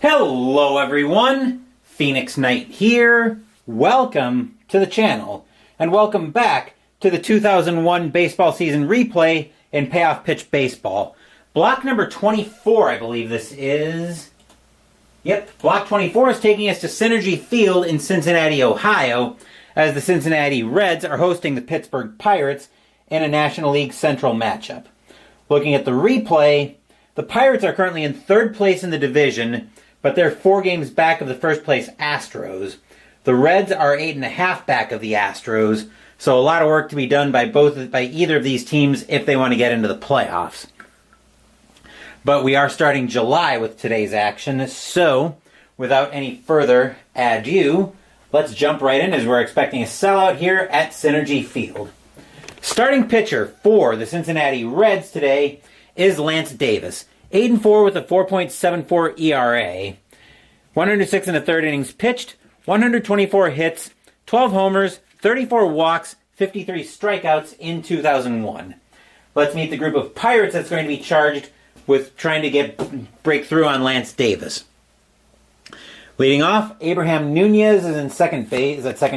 Hello everyone, Phoenix Knight here. Welcome to the channel, and welcome back to the 2001 baseball season replay in Payoff Pitch Baseball. Block number 24, I believe this is. Yep, block 24 is taking us to Cinergy Field in Cincinnati, Ohio, as the Cincinnati Reds are hosting the Pittsburgh Pirates in a National League Central matchup. Looking at the replay, the Pirates are currently in third place in the division, but they're 4 games back of the first place Astros. The Reds are 8.5 back of the Astros, so a lot of work to be done by either of these teams if they want to get into the playoffs. But we are starting July with today's action, so without any further ado, let's jump right in as we're expecting a sellout here at Cinergy Field. Starting pitcher for the Cincinnati Reds today is Lance Davis. 8-4 with a 4.74 ERA. 106 1/3 innings pitched, 124 hits, 12 homers, 34 walks, 53 strikeouts in 2001. Let's meet the group of Pirates that's going to be charged with trying to break through on Lance Davis. Leading off, Abraham Nunez is at second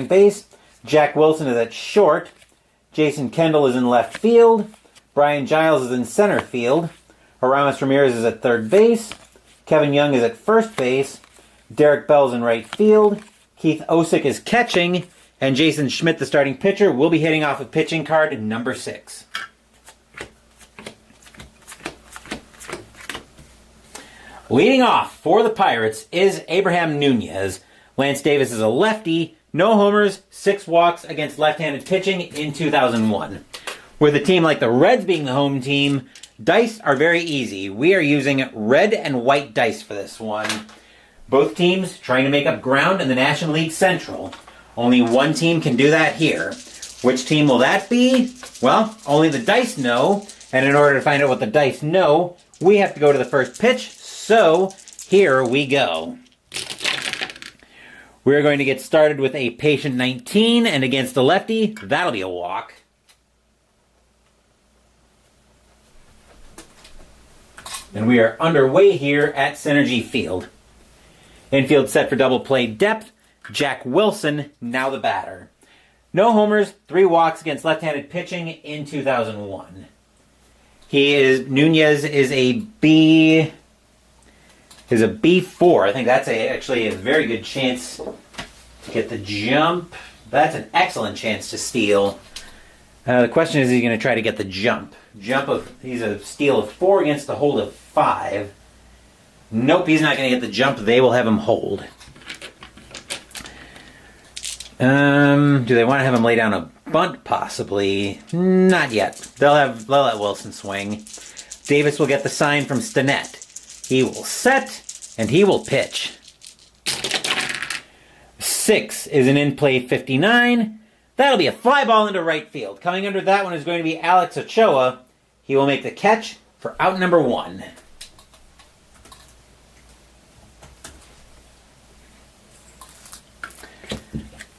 base. Jack Wilson is at short. Jason Kendall is in left field. Brian Giles is in center field. Aramis Ramirez is at third base. Kevin Young is at first base. Derek Bell's in right field. Keith Osick is catching. And Jason Schmidt, the starting pitcher, will be hitting off of pitching card number 6. Leading off for the Pirates is Abraham Nunez. Lance Davis is a lefty. No homers, 6 walks against left-handed pitching in 2001. With a team like the Reds being the home team, dice are very easy. We are using red and white dice for this one. Both teams trying to make up ground in the National League Central. Only one team can do that here. Which team will that be? Well, only the dice know. And in order to find out what the dice know, we have to go to the first pitch. So, here we go. We're going to get started with a patient 19, and against the lefty, that'll be a walk. And we are underway here at Cinergy Field. Infield set for double play depth. Jack Wilson, now the batter. No homers, 3 walks against left-handed pitching in 2001. Nunez is a B4. I think that's actually a very good chance to get the jump. That's an excellent chance to steal. The question is he going to try to get the jump? He's a steal of 4 against the hold of 5. Nope, he's not going to get the jump. They will have him hold. Do they want to have him lay down a bunt? Possibly. Not yet. They'll let Wilson swing. Davis will get the sign from Stinnett. He will set, and he will pitch. 6 is an in-play 59. That'll be a fly ball into right field. Coming under that one is going to be Alex Ochoa. He will make the catch for out number 1.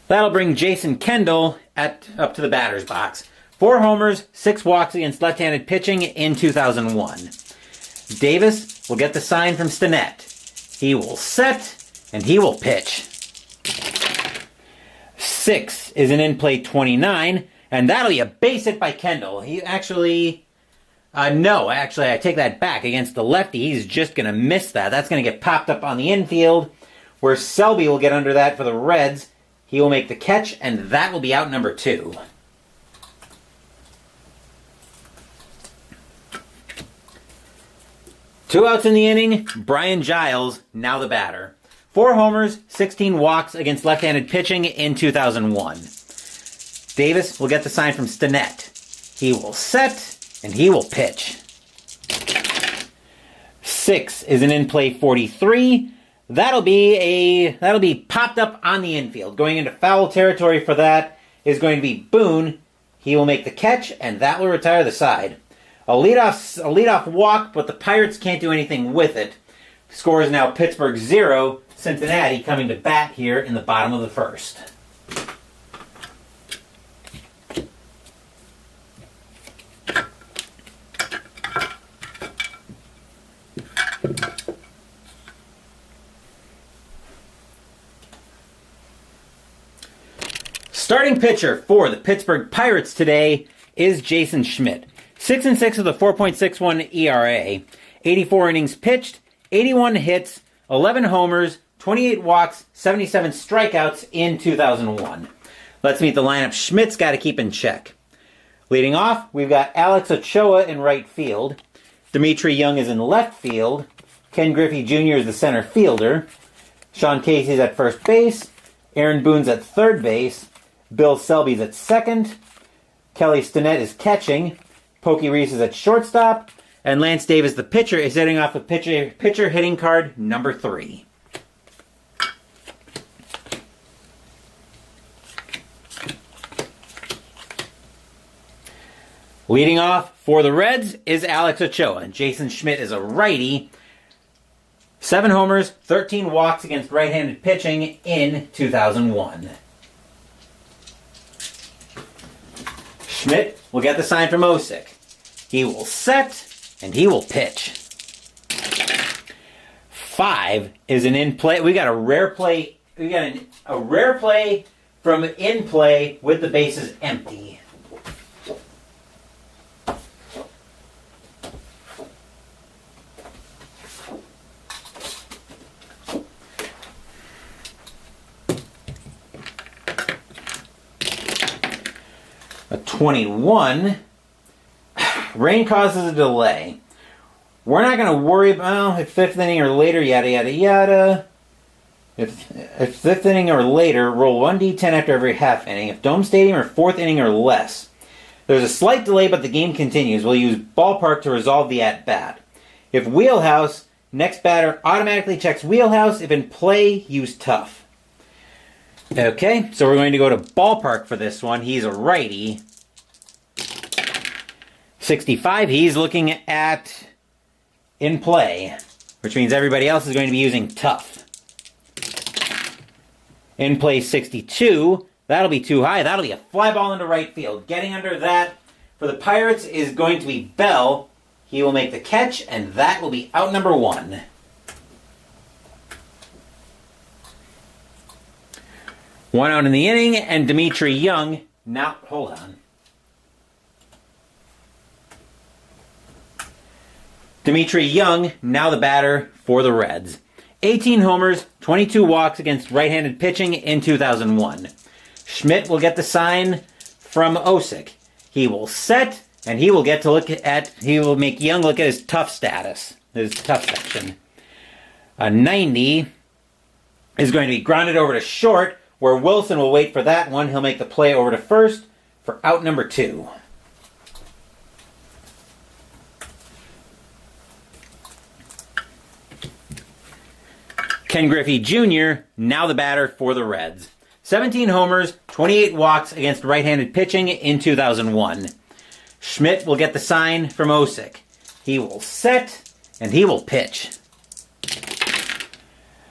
That'll bring Jason Kendall up to the batter's box. 4 homers, 6 walks against left-handed pitching in 2001. Davis will get the sign from Stinnett. He will set, and he will pitch. 6 is an in-play 29, and that'll be a base hit by Kendall. I take that back. Against the lefty, he's just going to miss that. That's going to get popped up on the infield, where Selby will get under that for the Reds. He will make the catch, and that will be out number 2. Two outs in the inning. Brian Giles, now the batter. 4 homers, 16 walks against left-handed pitching in 2001. Davis will get the sign from Stinnett. He will set, and he will pitch. 6 is an in-play 43. That'll be popped up on the infield. Going into foul territory for that is going to be Boone. He will make the catch, and that will retire the side. A leadoff walk, but the Pirates can't do anything with it. Score is now Pittsburgh 0, Cincinnati coming to bat here in the bottom of the first. Starting pitcher for the Pittsburgh Pirates today is Jason Schmidt. 6-6 with a 4.61 ERA, 84 innings pitched, 81 hits, 11 homers, 28 walks, 77 strikeouts in 2001. Let's meet the lineup Schmidt's got to keep in check. Leading off, we've got Alex Ochoa in right field. Dimitri Young is in left field. Ken Griffey Jr. is the center fielder. Sean Casey's at first base. Aaron Boone's at third base. Bill Selby's at second. Kelly Stinnett is catching. Pokey Reese is at shortstop. And Lance Davis, the pitcher, is hitting off with pitcher hitting card number 3. Leading off for the Reds is Alex Ochoa. Jason Schmidt is a righty. 7 homers, 13 walks against right-handed pitching in 2001. Schmidt will get the sign from Osick. He will set, and he will pitch. 5 is an in-play. We got a rare play. We got a rare play from in play with the bases empty. A 21. Rain causes a delay. We're not going to worry about if 5th inning or later, yada, yada, yada. If 5th inning or later, roll 1d10 after every half inning. If Dome Stadium or 4th inning or less. There's a slight delay, but the game continues. We'll use ballpark to resolve the at-bat. If wheelhouse, next batter automatically checks wheelhouse. If in play, use tough. Okay, so we're going to go to ballpark for this one. He's a righty. 65, he's looking at in play, which means everybody else is going to be using tough. In play 62, that'll be too high. That'll be a fly ball into right field. Getting under that for the Pirates is going to be Bell. He will make the catch, and that will be out number 1. One out in the inning, and Dimitri Young, now, hold on. Dimitri Young, now the batter for the Reds. 18 homers, 22 walks against right-handed pitching in 2001. Schmidt will get the sign from Osick. He will set, and he will get to he will make Young look at his tough status, his tough section. A 90 is going to be grounded over to short, where Wilson will wait for that one. He'll make the play over to first for out number 2. Ken Griffey Jr., now the batter for the Reds. 17 homers, 28 walks against right-handed pitching in 2001. Schmidt will get the sign from Osick. He will set, and he will pitch.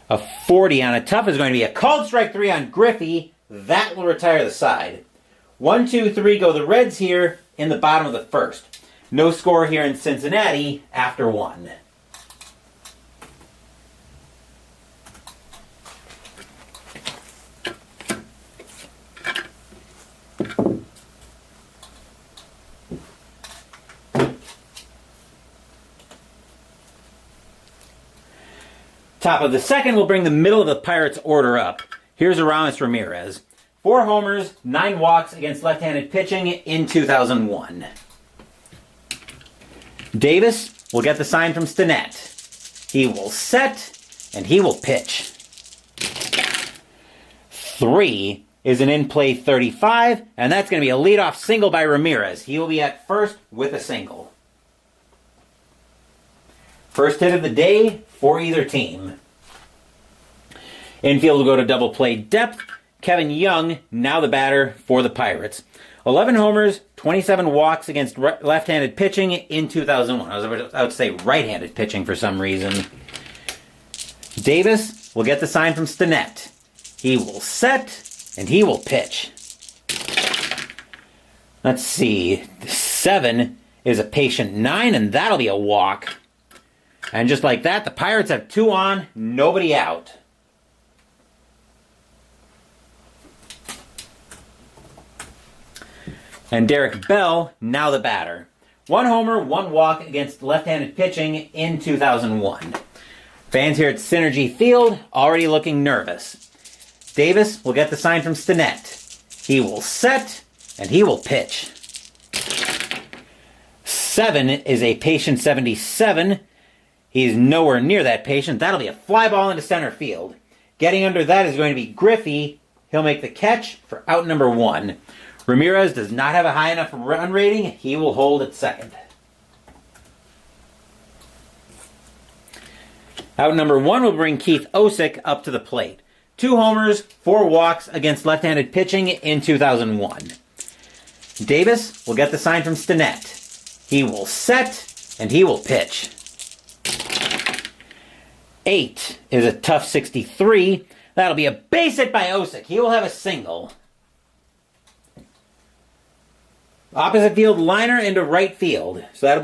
A 40 on a tough is going to be a called strike 3 on Griffey. That will retire the side. 1, 2, 3 go the Reds here in the bottom of the first. No score here in Cincinnati after 1. Top of the second will bring the middle of the Pirates order up. Here's Aramis Ramirez. 4 homers, 9 walks against left-handed pitching in 2001. Davis will get the sign from Stinnett. He will set, and he will pitch. 3 is an in-play 35, and that's going to be a leadoff single by Ramirez. He will be at first with a single. First hit of the day for either team. Infield will go to double play depth. Kevin Young, now the batter for the Pirates. 11 homers, 27 walks against left-handed pitching in 2001. I was about to say right-handed pitching for some reason. Davis will get the sign from Stinnett. He will set, and he will pitch. Let's see. 7 is a patient 9, and that'll be a walk. And just like that, the Pirates have 2 on, nobody out. And Derek Bell, now the batter. 1 homer, 1 walk against left-handed pitching in 2001. Fans here at Cinergy Field already looking nervous. Davis will get the sign from Stinnett. He will set, and he will pitch. 7 is a patient 77. He's nowhere near that patient. That'll be a fly ball into center field. Getting under that is going to be Griffey. He'll make the catch for out number 1. Ramirez does not have a high enough run rating. He will hold at second. Out number 1 will bring Keith Osick up to the plate. 2 homers, 4 walks against left-handed pitching in 2001. Davis will get the sign from Stinnett. He will set, and he will pitch. 8 is a tough 63. That'll be a base hit by Osick. He will have a single. Opposite field liner into right field. So that'll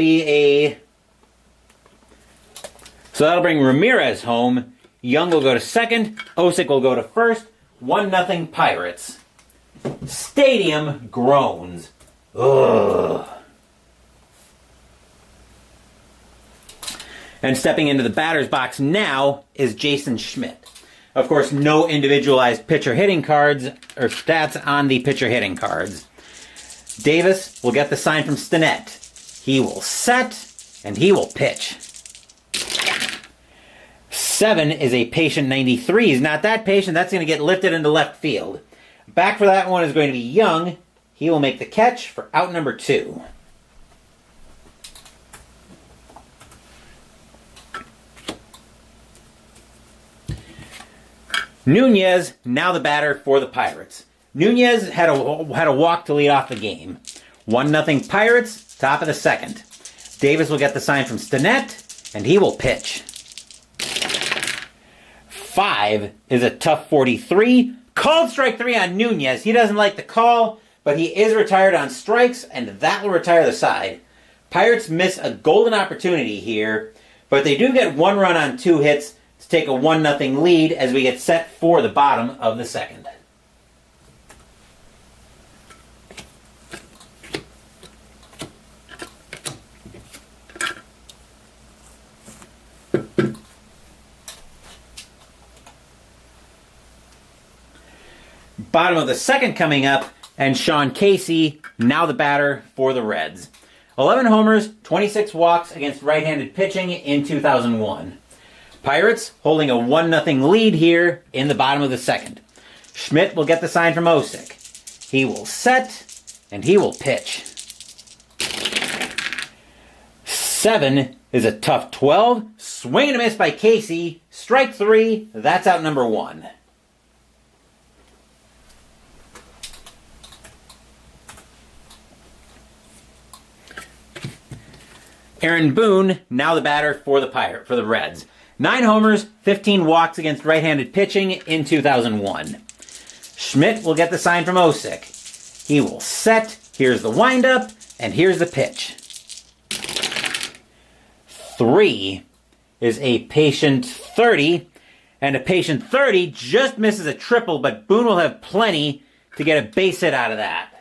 bring Ramirez home. Young will go to second. Osick will go to first. 1-0 Pirates. Stadium groans. Ugh. And stepping into the batter's box now is Jason Schmidt. Of course, no individualized pitcher hitting cards or stats on the pitcher hitting cards. Davis will get the sign from Stinnett. He will set, and he will pitch. 7 is a patient 93. He's not that patient. That's going to get lifted into left field. Back for that one is going to be Young. He will make the catch for out number 2. Nunez, now the batter for the Pirates. Nunez had a walk to lead off the game. 1-0 Pirates, top of the second. Davis will get the sign from Stinnett, and he will pitch. 5 is a tough 43. Called strike 3 on Nunez. He doesn't like the call, but he is retired on strikes, and that will retire the side. Pirates miss a golden opportunity here, but they do get 1 run on 2 hits to take a 1-0 lead as we get set for the bottom of the second. Bottom of the second coming up, and Sean Casey, now the batter for the Reds. 11 homers, 26 walks against right-handed pitching in 2001. Pirates holding a 1-0 lead here in the bottom of the second. Schmidt will get the sign from Osick. He will set, and he will pitch. 7 is a tough 12. Swing and a miss by Casey. Strike 3. That's out number 1. Aaron Boone, now the batter for the Reds. 9 homers, 15 walks against right-handed pitching in 2001. Schmidt will get the sign from Osick. He will set. Here's the windup, and here's the pitch. 3 is a patient 30, and a patient 30 just misses a triple, but Boone will have plenty to get a base hit out of that.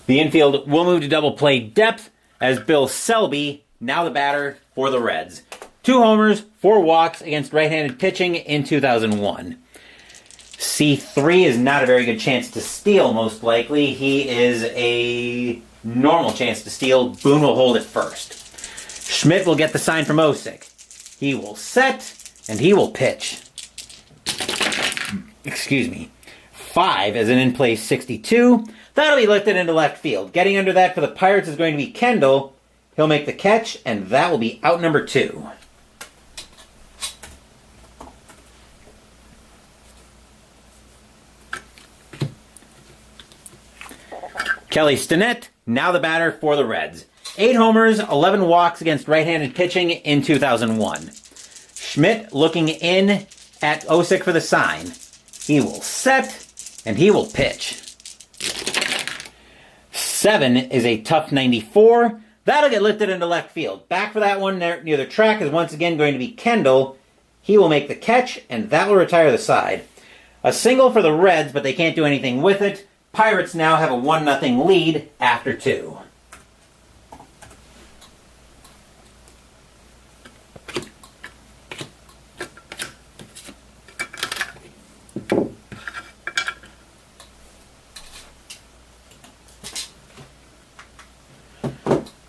The infield will move to double play depth as Bill Selby, now the batter for the Reds. 2 homers, 4 walks against right-handed pitching in 2001. C3 is not a very good chance to steal, most likely. He is a normal chance to steal. Boone will hold it first. Schmidt will get the sign from Osick. He will set, and he will pitch. 5 is an in-play 62. That'll be lifted into left field. Getting under that for the Pirates is going to be Kendall. He'll make the catch, and that will be out number 2. Kelly Stinnett, now the batter for the Reds. 8 homers, 11 walks against right-handed pitching in 2001. Schmidt looking in at Osick for the sign. He will set, and he will pitch. 7 is a tough 94. That'll get lifted into left field. Back for that one near the track is once again going to be Kendall. He will make the catch, and that will retire the side. A single for the Reds, but they can't do anything with it. Pirates now have a 1-0 lead after 2.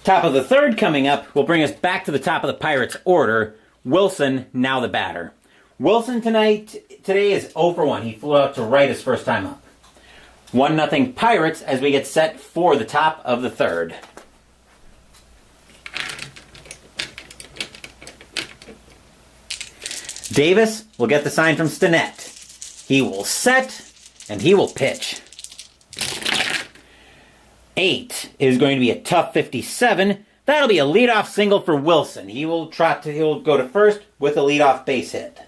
Top of the third coming up will bring us back to the top of the Pirates' order. Wilson, now the batter. Wilson today is 0 for 1. He flew out to right his first time up. 1-0 Pirates as we get set for the top of the third. Davis will get the sign from Stinnett. He will set, and he will pitch. 8 is going to be a tough 57. That'll be a leadoff single for Wilson. He'll go to first with a leadoff base hit.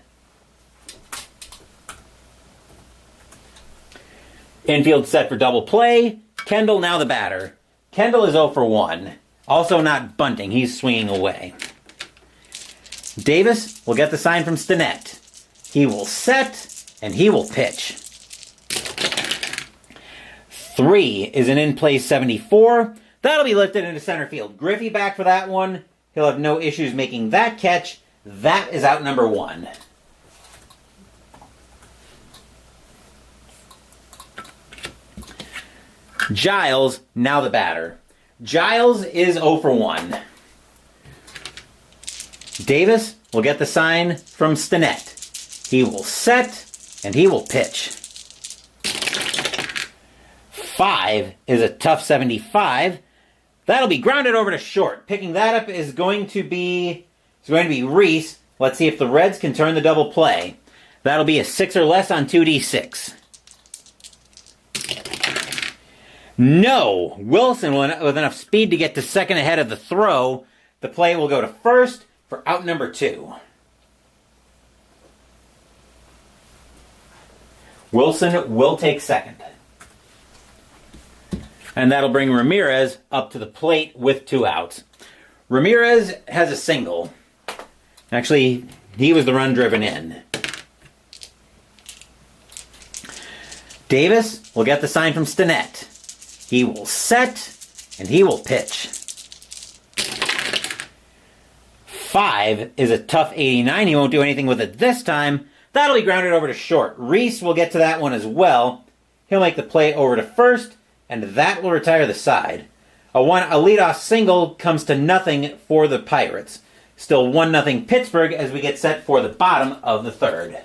Infield set for double play. Kendall now the batter. Kendall is 0 for 1. Also not bunting. He's swinging away. Davis will get the sign from Stinnett. He will set, and he will pitch. 3 is an in-play 74. That'll be lifted into center field. Griffey back for that one. He'll have no issues making that catch. That is out number 1. Giles, now the batter. Giles is 0 for 1. Davis will get the sign from Stinnett. He will set, and he will pitch. 5 is a tough 75. That'll be grounded over to short. Picking that up is going to be Reese. Let's see if the Reds can turn the double play. That'll be a 6 or less on 2D6. No! Wilson, with enough speed to get to second ahead of the throw. The play will go to first for out number 2. Wilson will take second. And that'll bring Ramirez up to the plate with 2 outs. Ramirez has a single. Actually, he was the run driven in. Davis will get the sign from Stinnett. He will set, and he will pitch. 5 is a tough 89. He won't do anything with it this time. That'll be grounded over to short. Reese will get to that one as well. He'll make the play over to first, and that will retire the side. A leadoff single comes to nothing for the Pirates. Still 1-0 Pittsburgh as we get set for the bottom of the third.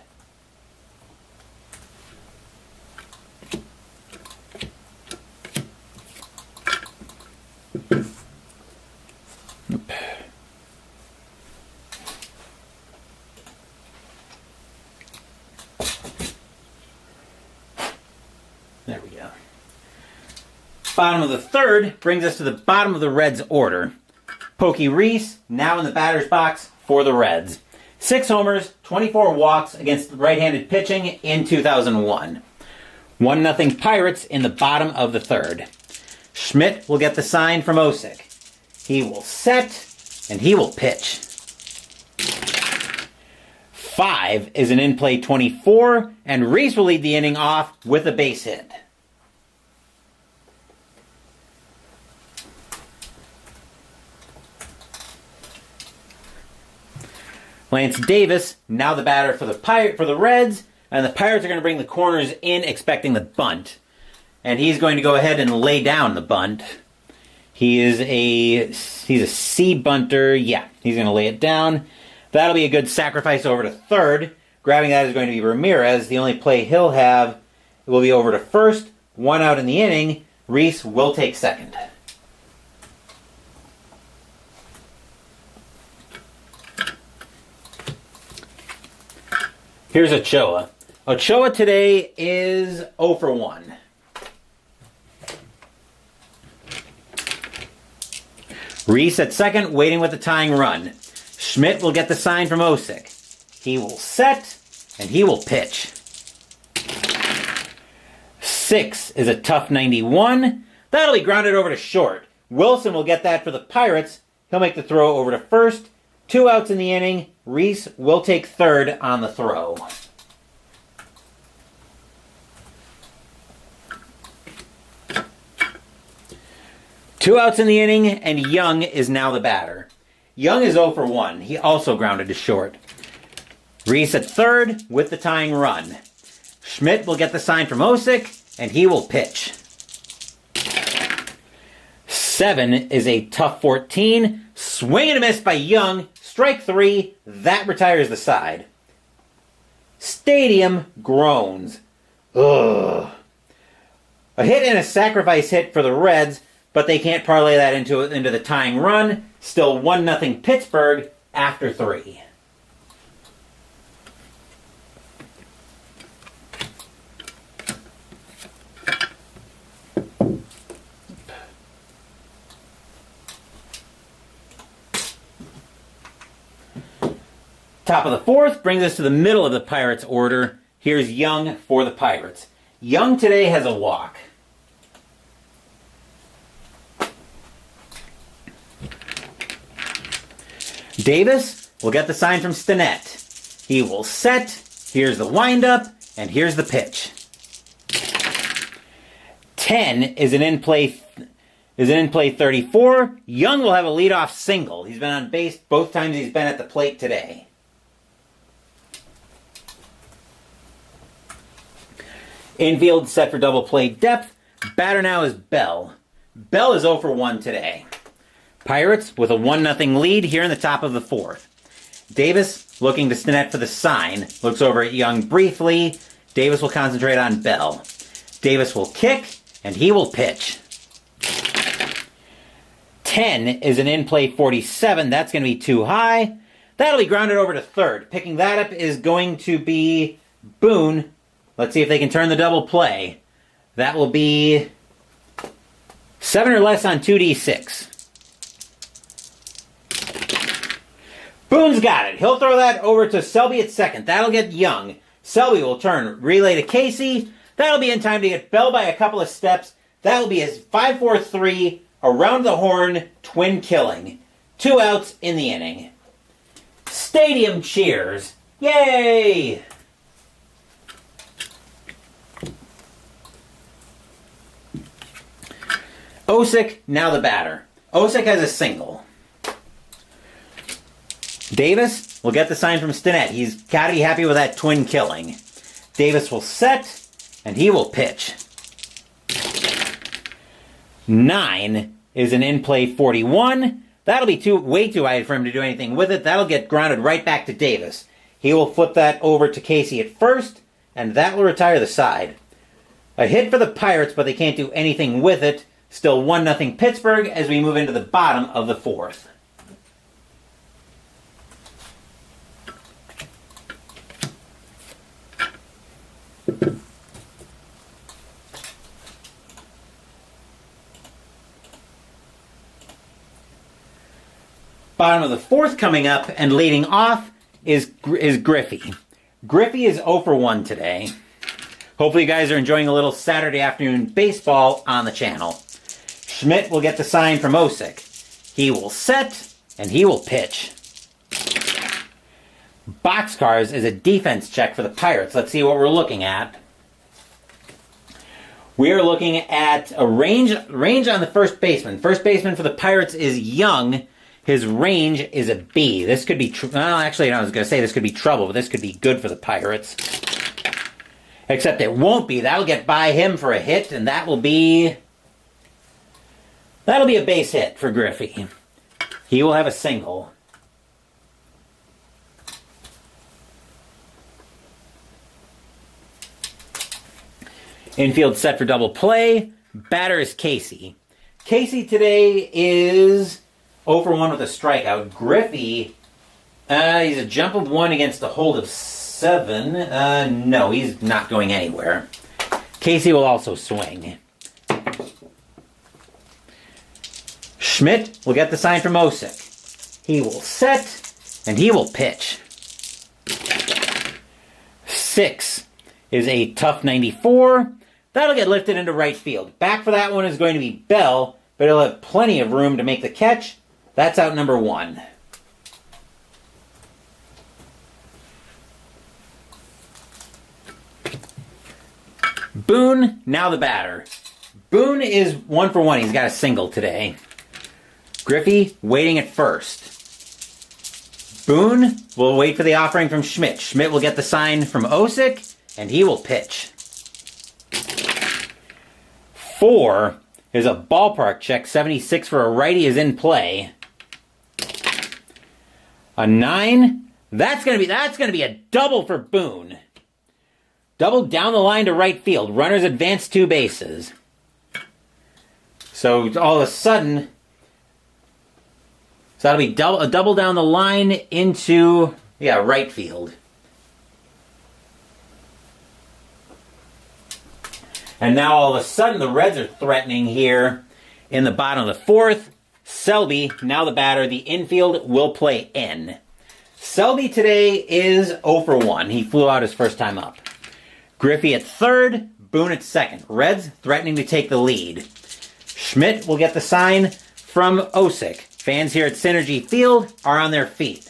There we go. Bottom of the third brings us to the bottom of the Reds order. Pokey Reese, now in the batter's box for the Reds. 6 homers, 24 walks against right-handed pitching in 2001. 1-0 Pirates in the bottom of the third. Schmidt will get the sign from Osick. He will set, and he will pitch. 5 is an in-play 24, and Reese will lead the inning off with a base hit. Lance Davis, now the batter for the Reds, and the Pirates are going to bring the corners in expecting the bunt. And he's going to go ahead and lay down the bunt. He's a C bunter. Yeah, he's going to lay it down. That'll be a good sacrifice over to third. Grabbing that is going to be Ramirez. The only play he'll have will be over to first. 1 out in the inning. Reese will take second. Here's Ochoa. Ochoa today is 0 for 1. Reese at second, waiting with the tying run. Schmidt will get the sign from Osick. He will set, and he will pitch. 6 is a tough 91. That'll be grounded over to short. Wilson will get that for the Pirates. He'll make the throw over to first. 2 outs in the inning. Reese will take third on the throw. Two outs in the inning, and Young is now the batter. Young is 0 for 1. He also grounded to short. Reese at third with the tying run. Schmidt will get the sign from Osick, and he will pitch. 7 is a tough 14. Swing and a miss by Young. Strike 3. That retires the side. Stadium groans. Ugh. A hit and a sacrifice hit for the Reds, but they can't parlay that into the tying run. Still 1-0 Pittsburgh after 3. Top of the 4th brings us to the middle of the Pirates order. Here's Young for the Pirates. Young today has a walk. Davis will get the sign from Stinnett. He will set. Here's the windup, and here's the pitch. 10 is an in-play 34. Young will have a leadoff single. He's been on base both times he's been at the plate today. Infield set for double play depth. Batter now is Bell. Bell is 0 for 1 today. Pirates with a 1-0 lead here in the top of the 4th. Davis looking to Stinnett for the sign. Looks over at Young briefly. Davis will concentrate on Bell. Davis will kick, and he will pitch. 10 is an in-play 47. That's going to be too high. That'll be grounded over to third. Picking that up is going to be Boone. Let's see if they can turn the double play. That will be 7 or less on 2d6. Boone's got it. He'll throw that over to Selby at second. That'll get Young. Selby will turn relay to Casey. That'll be in time to get Bell by a couple of steps. That'll be his 5-4-3 around the horn twin killing. 2 outs in the inning. Stadium cheers. Yay! Osick, now the batter. Osick has a single. Davis will get the sign from Stinnett. He's got to be happy with that twin killing. Davis will set, and he will pitch. 9 is an in-play 41. That'll be way too high for him to do anything with it. That'll get grounded right back to Davis. He will flip that over to Casey at first, and that will retire the side. A hit for the Pirates, but they can't do anything with it. Still 1-0 Pittsburgh as we move into the bottom of the 4th. Bottom of the 4th coming up, and leading off is Griffey. Griffey is 0 for 1 today. Hopefully you guys are enjoying a little Saturday afternoon baseball on the channel. Schmidt will get the sign from Osick. He will set, and he will pitch. Boxcars is a defense check for the Pirates. Let's see what we're looking at. We are looking at a range on the first baseman. First baseman for the Pirates is Young. His range is a B. This could be... actually, I was going to say this could be trouble, but this could be good for the Pirates. Except it won't be. That'll get by him for a hit, and that'll be a base hit for Griffey. He will have a single. Infield set for double play. Batter is Casey. Casey today is 0 for 1 with a strikeout. Griffey, he's a jump of 1 against a hold of 7. No, he's not going anywhere. Casey will also swing. Schmidt will get the sign from Osick. He will set, and he will pitch. 6 is a tough 94. That'll get lifted into right field. Back for that one is going to be Bell, but he'll have plenty of room to make the catch. That's out number 1. Boone, now the batter. Boone is 1 for 1. He's got a single today. Griffey waiting at first. Boone will wait for the offering from Schmidt. Schmidt will get the sign from Osick, and he will pitch. 4 is a ballpark check. 76 for a righty is in play. A 9. That's gonna be a double for Boone. Double down the line to right field. Runners advance 2 bases. So all of a sudden, that'll be a double down the line into right field. And now all of a sudden the Reds are threatening here in the bottom of the 4th. Selby, now the batter. The infield will play in. Selby today is 0 for 1. He flew out his first time up. Griffey at 3rd, Boone at 2nd. Reds threatening to take the lead. Schmidt will get the sign from Osick. Fans here at Cinergy Field are on their feet.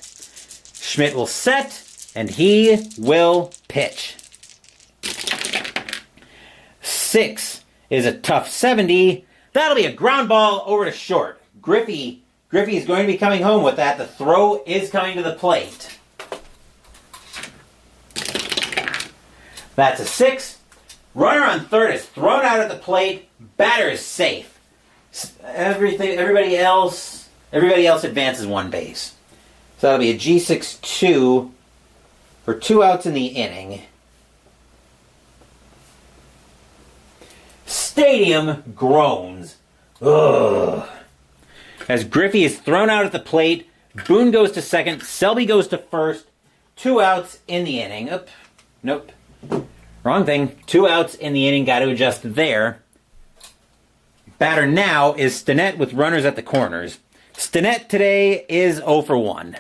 Schmidt will set, and he will pitch. 6 is a tough 70. That'll be a ground ball over to short. Griffey is going to be coming home with that. The throw is coming to the plate. That's a 6. Runner on 3rd is thrown out at the plate. Batter is safe. Everybody else advances 1 base. So that'll be a G6-2 for 2 outs in the inning. Stadium groans. Ugh. As Griffey is thrown out at the plate, Boone goes to 2nd, Selby goes to 1st. 2 outs in the inning. Nope. Wrong thing. 2 outs in the inning. Got to adjust there. Batter now is Stinnett with runners at the corners. Stinnett today is 0 for 1.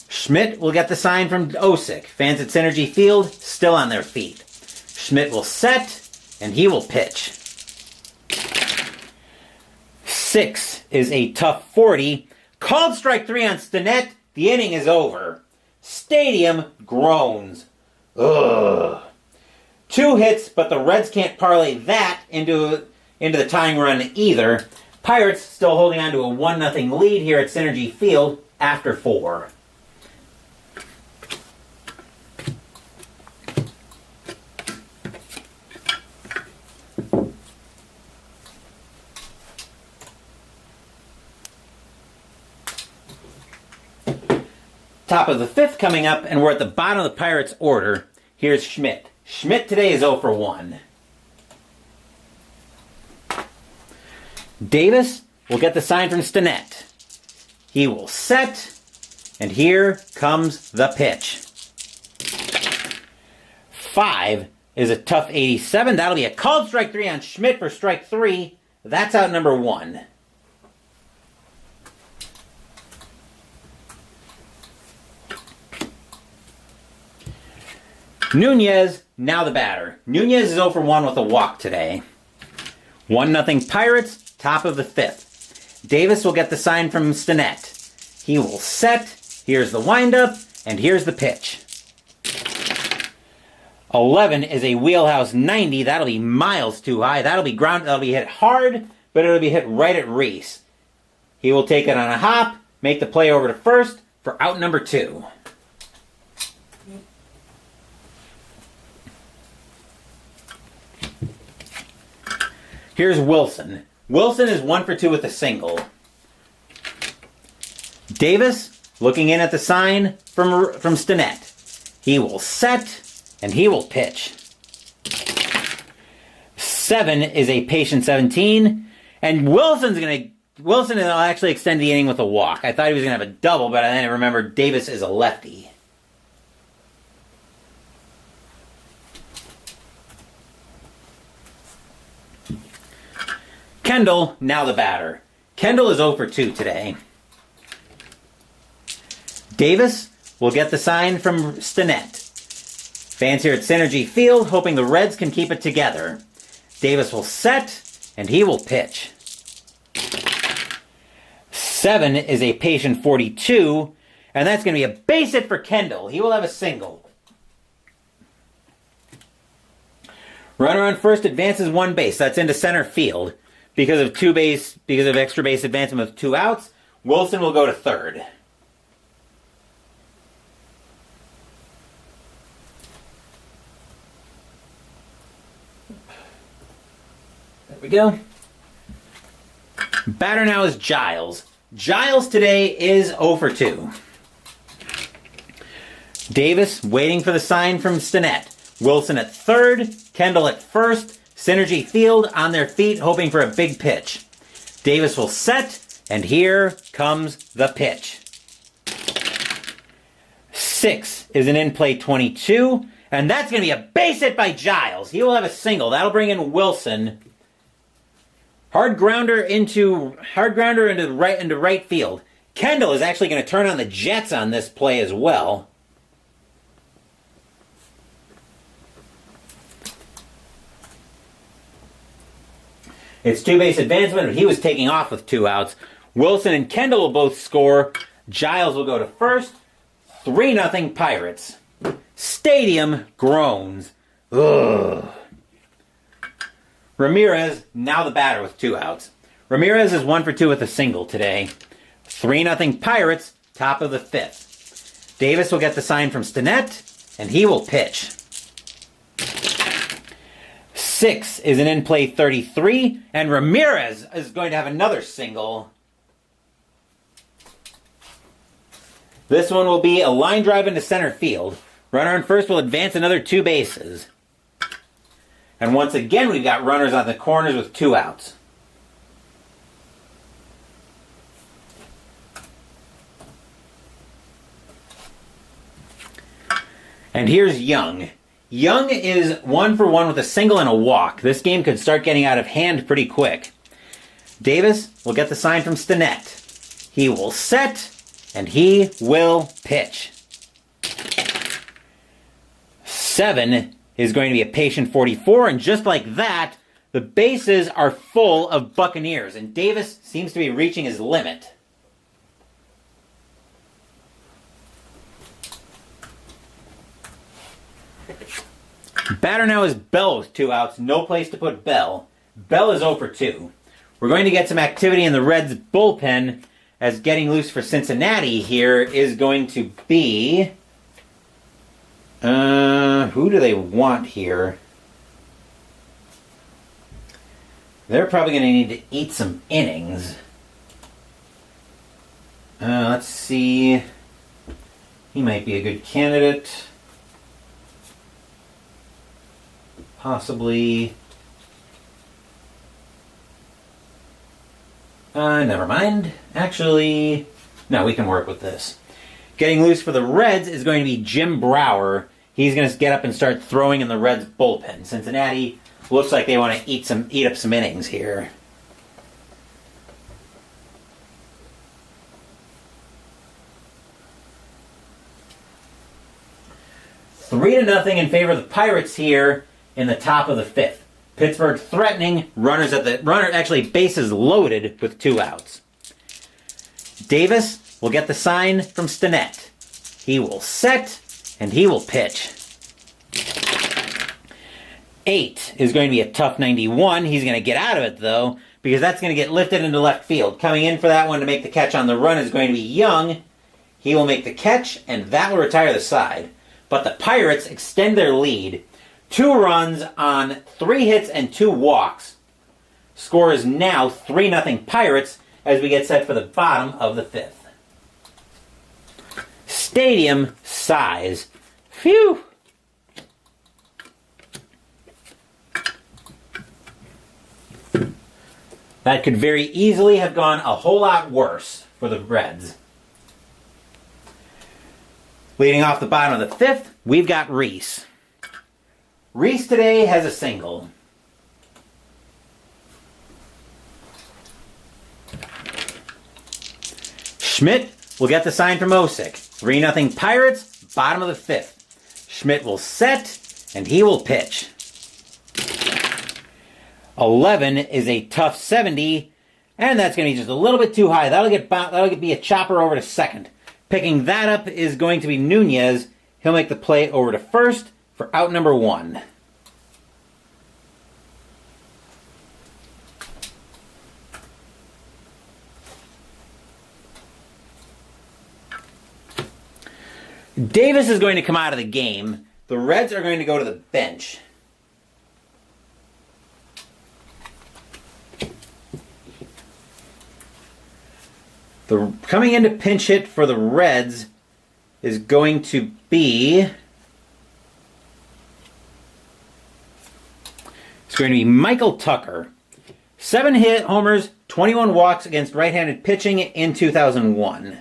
Schmidt will get the sign from Osick. Fans at Cinergy Field still on their feet. Schmidt will set, and he will pitch. 6 is a tough 40. Called strike 3 on Stinnett. The inning is over. Stadium groans. Ugh. 2 hits, but the Reds can't parlay that into the tying run either. Pirates still holding on to a 1-0 lead here at Cinergy Field after 4. Top of the 5th coming up, and we're at the bottom of the Pirates' order. Here's Schmidt. Schmidt today is 0 for 1. Davis will get the sign from Stinnett. He will set, and here comes the pitch. 5 is a tough 87. That'll be a called strike 3 on Schmidt for strike 3. That's out number 1. Nunez, now the batter. Nunez is 0 for 1 with a walk today. 1-0 Pirates, top of the 5th. Davis will get the sign from Stinnett. He will set. Here's the windup, and here's the pitch. 11 is a wheelhouse 90. That'll be miles too high. That'll be hit hard, but it'll be hit right at Reese. He will take it on a hop, make the play over to 1st for out number 2. Here's Wilson. Wilson is 1 for 2 with a single. Davis looking in at the sign from Stinnett. He will set, and he will pitch. 7 is a patient 17, and Wilson will actually extend the inning with a walk. I thought he was going to have a double, but then I remembered Davis is a lefty. Kendall, now the batter. Kendall is 0 for 2 today. Davis will get the sign from Stinnett. Fans here at Cinergy Field hoping the Reds can keep it together. Davis will set, and he will pitch. 7 is a patient 42, and that's going to be a base hit for Kendall. He will have a single. Runner on first advances one base. That's into center field. Because of extra base advancement with 2 outs, Wilson will go to third. There we go. Batter now is Giles. Giles today is 0 for 2. Davis waiting for the sign from Stinnett. Wilson at third, Kendall at first, Cinergy Field on their feet hoping for a big pitch. Davis will set, and here comes the pitch. 6 is an in-play 22, and that's going to be a base hit by Giles. He will have a single. That'll bring in Wilson. Hard grounder into right field. Kendall is actually going to turn on the Jets on this play as well. It's 2-base advancement, but he was taking off with 2 outs. Wilson and Kendall will both score. Giles will go to first. 3-0 Pirates. Stadium groans. Ugh. Ramirez, now the batter with 2 outs. Ramirez is 1 for 2 with a single today. 3-0 Pirates, top of the 5th. Davis will get the sign from Stinnett, and he will pitch. 6 is an in-play 33, and Ramirez is going to have another single. This one will be a line drive into center field. Runner on first will advance another 2 bases. And once again, we've got runners on the corners with 2 outs. And here's Young. Young is 1 for 1 with a single and a walk. This game could start getting out of hand pretty quick. Davis will get the sign from Stinnett. He will set, and he will pitch. 7 is going to be a patient 44, and just like that, the bases are full of Buccaneers, and Davis seems to be reaching his limit. Batter now is Bell with 2 outs. No place to put Bell. Bell is 0 for 2. We're going to get some activity in the Reds bullpen, as getting loose for Cincinnati here is going to be... who do they want here? They're probably going to need to eat some innings. Let's see. He might be a good candidate. Possibly. Never mind. Actually, no, we can work with this. Getting loose for the Reds is going to be Jim Brower. He's going to get up and start throwing in the Reds bullpen. Cincinnati looks like they want to eat up some innings here. Three to nothing in favor of the Pirates here in the top of the 5th. Pittsburgh threatening, bases loaded with 2 outs. Davis will get the sign from Stinnett. He will set, and he will pitch. 8 is going to be a tough 91. He's going to get out of it, though, because that's going to get lifted into left field. Coming in for that one to make the catch on the run is going to be Young. He will make the catch, and that will retire the side. But the Pirates extend their lead. 2 runs on 3 hits and 2 walks. Score is now 3-0 Pirates as we get set for the bottom of the 5th. Stadium size. Phew! That could very easily have gone a whole lot worse for the Reds. Leading off the bottom of the 5th, we've got Reese. Reese today has a single. Schmidt will get the sign from Osick. 3-0 Pirates, bottom of the 5th. Schmidt will set, and he will pitch. 11 is a tough 70, and that's going to be just a little bit too high. That'll be a chopper over to second. Picking that up is going to be Nunez. He'll make the play over to first for out number 1. Davis is going to come out of the game. The Reds are going to go to the bench. Coming in to pinch hit for the Reds is going to be... It's going to be Michael Tucker. 7 hit homers, 21 walks against right-handed pitching in 2001.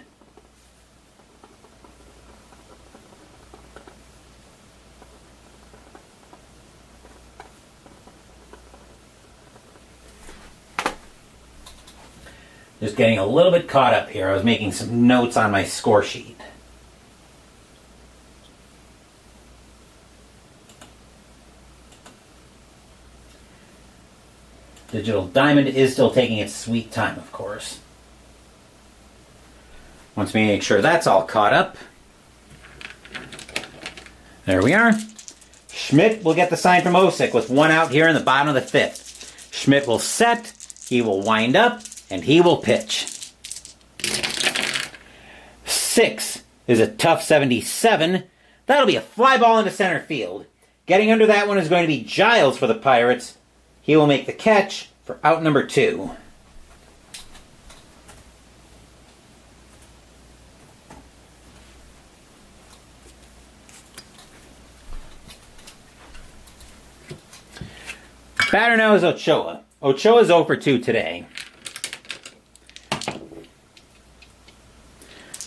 Just getting a little bit caught up here. I was making some notes on my score sheet. Digital Diamond is still taking its sweet time, of course. Once we make sure that's all caught up. There we are. Schmidt will get the sign from Osick with 1 out here in the bottom of the 5th. Schmidt will set, he will wind up, and he will pitch. 6 is a tough 77. That'll be a fly ball into center field. Getting under that one is going to be Giles for the Pirates. He will make the catch for out number 2. Batter now is Ochoa. Ochoa is 0 for 2 today.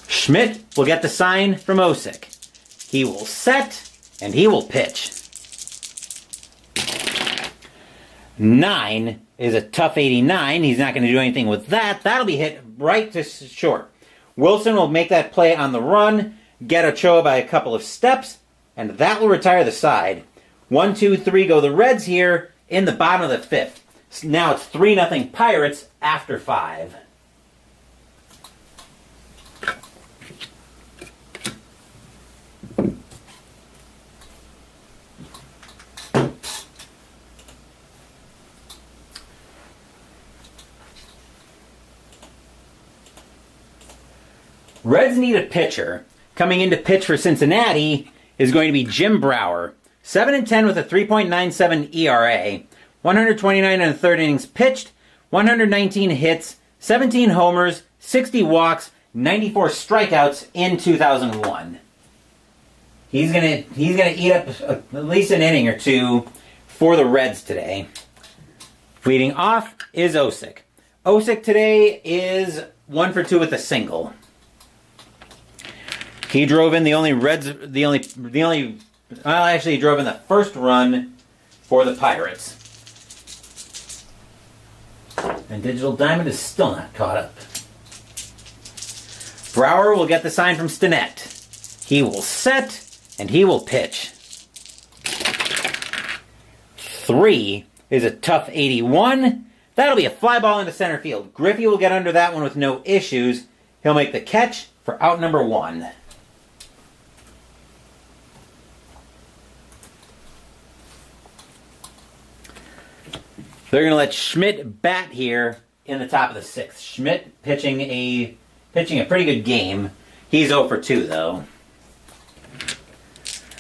Schmidt will get the sign from Osick. He will set, and he will pitch. 9 is a tough 89. He's not going to do anything with that. That'll be hit right to short. Wilson will make that play on the run, get Ochoa by a couple of steps, and that will retire the side. 1, 2, 3 go the Reds here in the bottom of the 5th. Now it's 3-0 Pirates after 5. Reds need a pitcher. Coming in to pitch for Cincinnati is going to be Jim Brower. 7-10 with a 3.97 ERA. 129 and a third innings pitched. 119 hits. 17 homers. 60 walks. 94 strikeouts in 2001. He's gonna eat up at least an inning or two for the Reds today. Leading off is Osick. Osick today is 1 for 2 with a single. He drove in he drove in the first run for the Pirates. And Digital Diamond is still not caught up. Brower will get the sign from Stinnett. He will set, and he will pitch. 3 is a tough 81. That'll be a fly ball into center field. Griffey will get under that one with no issues. He'll make the catch for out number 1. They're going to let Schmidt bat here in the top of the 6th. Schmidt pitching a pretty good game. He's 0 for 2, though.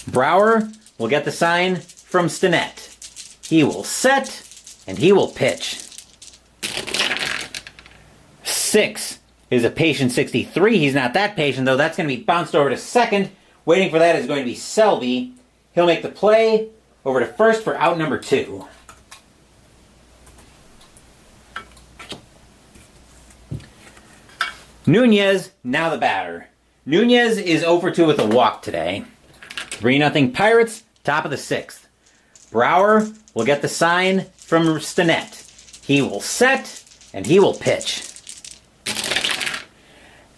Brower will get the sign from Stinnett. He will set, and he will pitch. 6 is a patient 63. He's not that patient, though. That's going to be bounced over to second. Waiting for that is going to be Selby. He'll make the play over to first for out number 2. Nunez, now the batter. Nunez is 0 for 2 with a walk today. 3-0 Pirates, top of the 6th. Brower will get the sign from Stinnett. He will set, and he will pitch.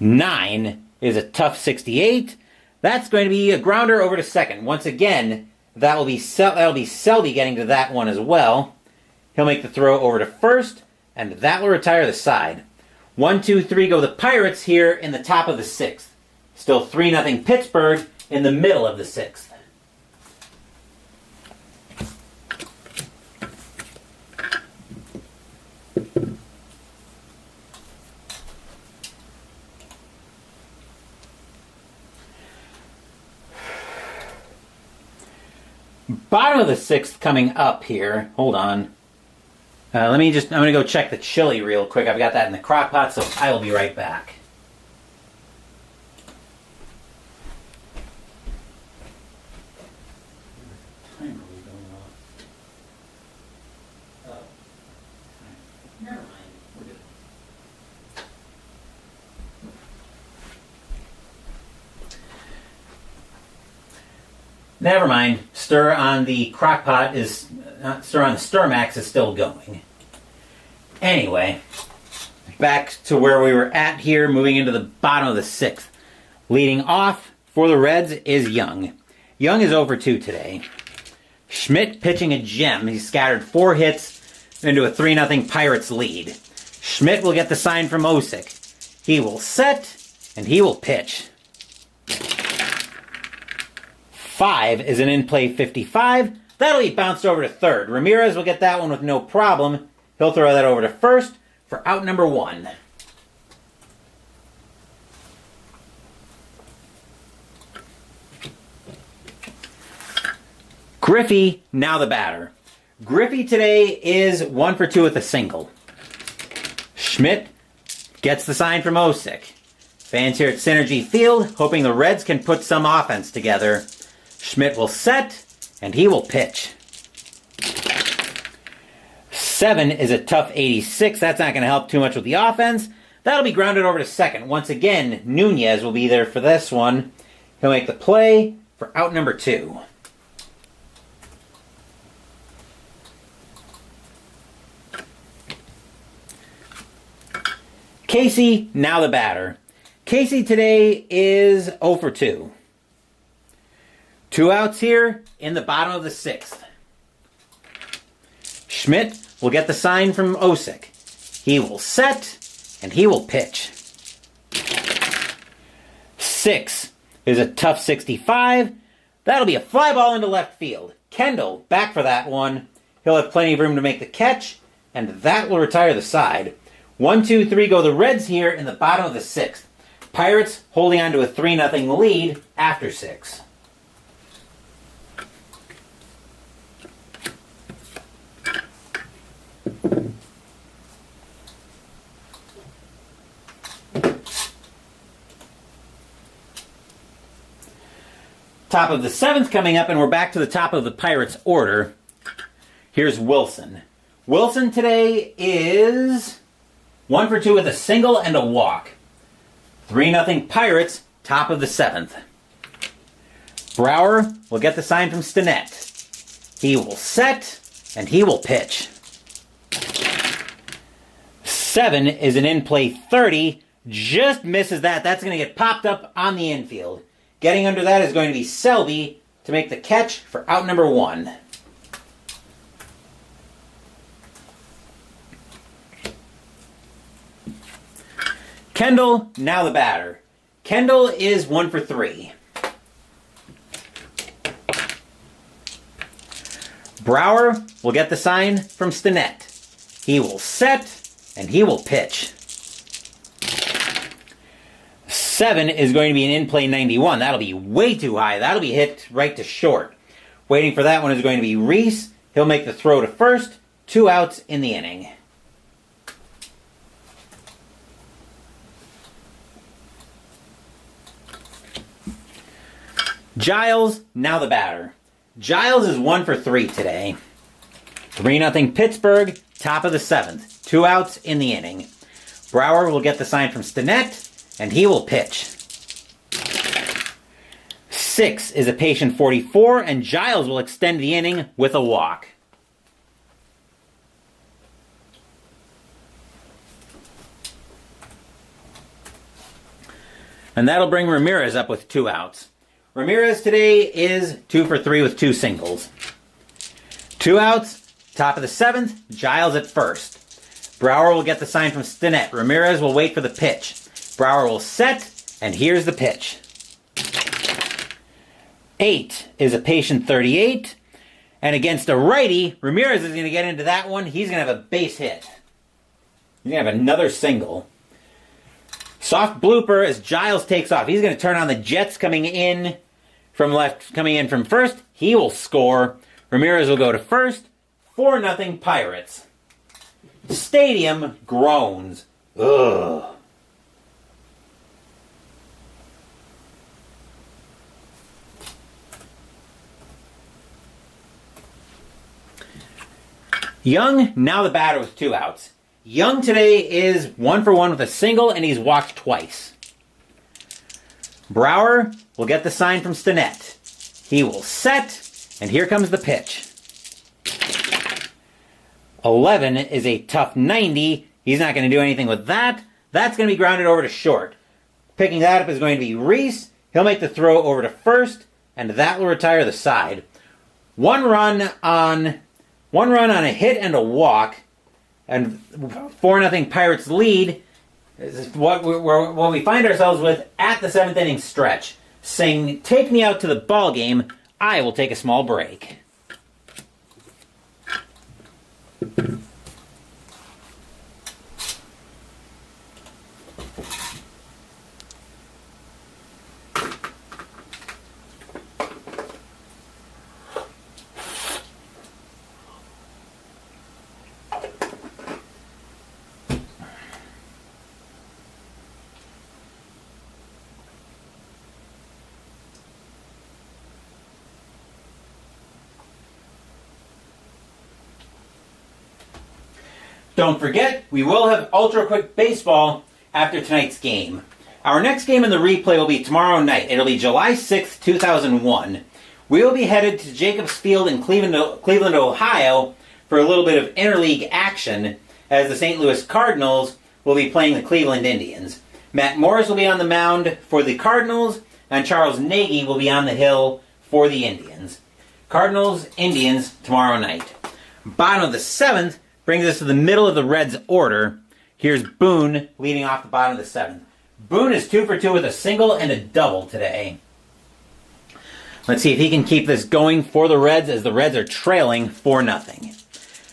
9 is a tough 68. That's going to be a grounder over to second. Once again, that'll be Selby getting to that one as well. He'll make the throw over to first, and that will retire the side. 1, 2, 3 go the Pirates here in the top of the 6th. Still 3-0 Pittsburgh in the middle of the 6th. Bottom of the 6th coming up here. Hold on. I'm going to go check the chili real quick. I've got that in the crock pot, so I will be right back. Never mind. We're good. Never mind. Stir on the crock pot is stir on the Stirmax is still going. Anyway, back to where we were at here, moving into the bottom of the 6th. Leading off for the Reds is Young. Young is over 2 today. Schmidt pitching a gem. He scattered 4 hits into a 3-0 Pirates lead. Schmidt will get the sign from Osick. He will set, and he will pitch. 5 is an in-play 55. That'll be bounced over to third. Ramirez will get that one with no problem. He'll throw that over to first for out number 1. Griffey, now the batter. Griffey today is 1 for 2 with a single. Schmidt gets the sign from Osick. Fans here at Cinergy Field hoping the Reds can put some offense together. Schmidt will set, and he will pitch. 7 is a tough 86. That's not going to help too much with the offense. That'll be grounded over to second. Once again, Nunez will be there for this one. He'll make the play for out number 2. Casey, now the batter. Casey today is 0 for 2. 2 outs here in the bottom of the 6th. Schmidt will get the sign from Osick. He will set, and he will pitch. 6 is a tough 65. That'll be a fly ball into left field. Kendall back for that one. He'll have plenty of room to make the catch, and that will retire the side. 1, 2, 3 go the Reds here in the bottom of the 6th. Pirates holding on to a 3-0 lead after 6. Top of the 7th coming up, and we're back to the top of the Pirates order. Here's Wilson. Wilson today is 1 for 2 with a single and a walk. 3-0 Pirates, top of the 7th. Brower will get the sign from Stinnett. He will set, and he will pitch. 7 is an in-play 30. Just misses that. That's going to get popped up on the infield. Getting under that is going to be Selby to make the catch for out number 1. Kendall, now the batter. Kendall is 1 for 3. Brower will get the sign from Stinnett. He will set, and he will pitch. 7 is going to be an in-play 91. That'll be way too high. That'll be hit right to short. Waiting for that one is going to be Reese. He'll make the throw to first. 2 outs in the inning. Giles, now the batter. Giles is 1 for 3 today. 3-0 Pittsburgh, top of the 7th. 2 outs in the inning. Brower will get the sign from Stinnett, and he will pitch. 6 is a patient 44, and Giles will extend the inning with a walk. And that'll bring Ramirez up with 2 outs. Ramirez today is 2 for 3 with 2 singles. 2 outs, top of the 7th, Giles at first. Brower will get the sign from Stinnett. Ramirez will wait for the pitch. Brower will set, and here's the pitch. 8 is a patient 38, and against a righty, Ramirez is going to get into that one. He's going to have a base hit. He's going to have another single. Soft blooper as Giles takes off. He's going to turn on the Jets coming in from left, coming in from first. He will score. Ramirez will go to first. 4-0 Pirates. Stadium groans. Ugh. Young, now the batter with 2 outs. Young today is 1 for 1 with a single, and he's walked twice. Brower will get the sign from Stinnett. He will set, and here comes the pitch. 11 is a tough 90. He's not going to do anything with that. That's going to be grounded over to short. Picking that up is going to be Reese. He'll make the throw over to first, and that will retire the side. One run on a hit and a walk, and 4-0 Pirates lead is what we find ourselves with at the 7th inning stretch. Saying, take me out to the ball game, I will take a small break. Don't forget, we will have Ultra Quick Baseball after tonight's game. Our next game in the replay will be tomorrow night. It'll be July 6th, 2001. We will be headed to Jacobs Field in Cleveland, Ohio for a little bit of interleague action as the St. Louis Cardinals will be playing the Cleveland Indians. Matt Morris will be on the mound for the Cardinals, and Charles Nagy will be on the hill for the Indians. Cardinals, Indians, tomorrow night. Bottom of the 7th brings us to the middle of the Reds' order. Here's Boone leading off the bottom of the 7th. Boone is 2 for 2 with a single and a double today. Let's see if he can keep this going for the Reds as the Reds are trailing 4-0.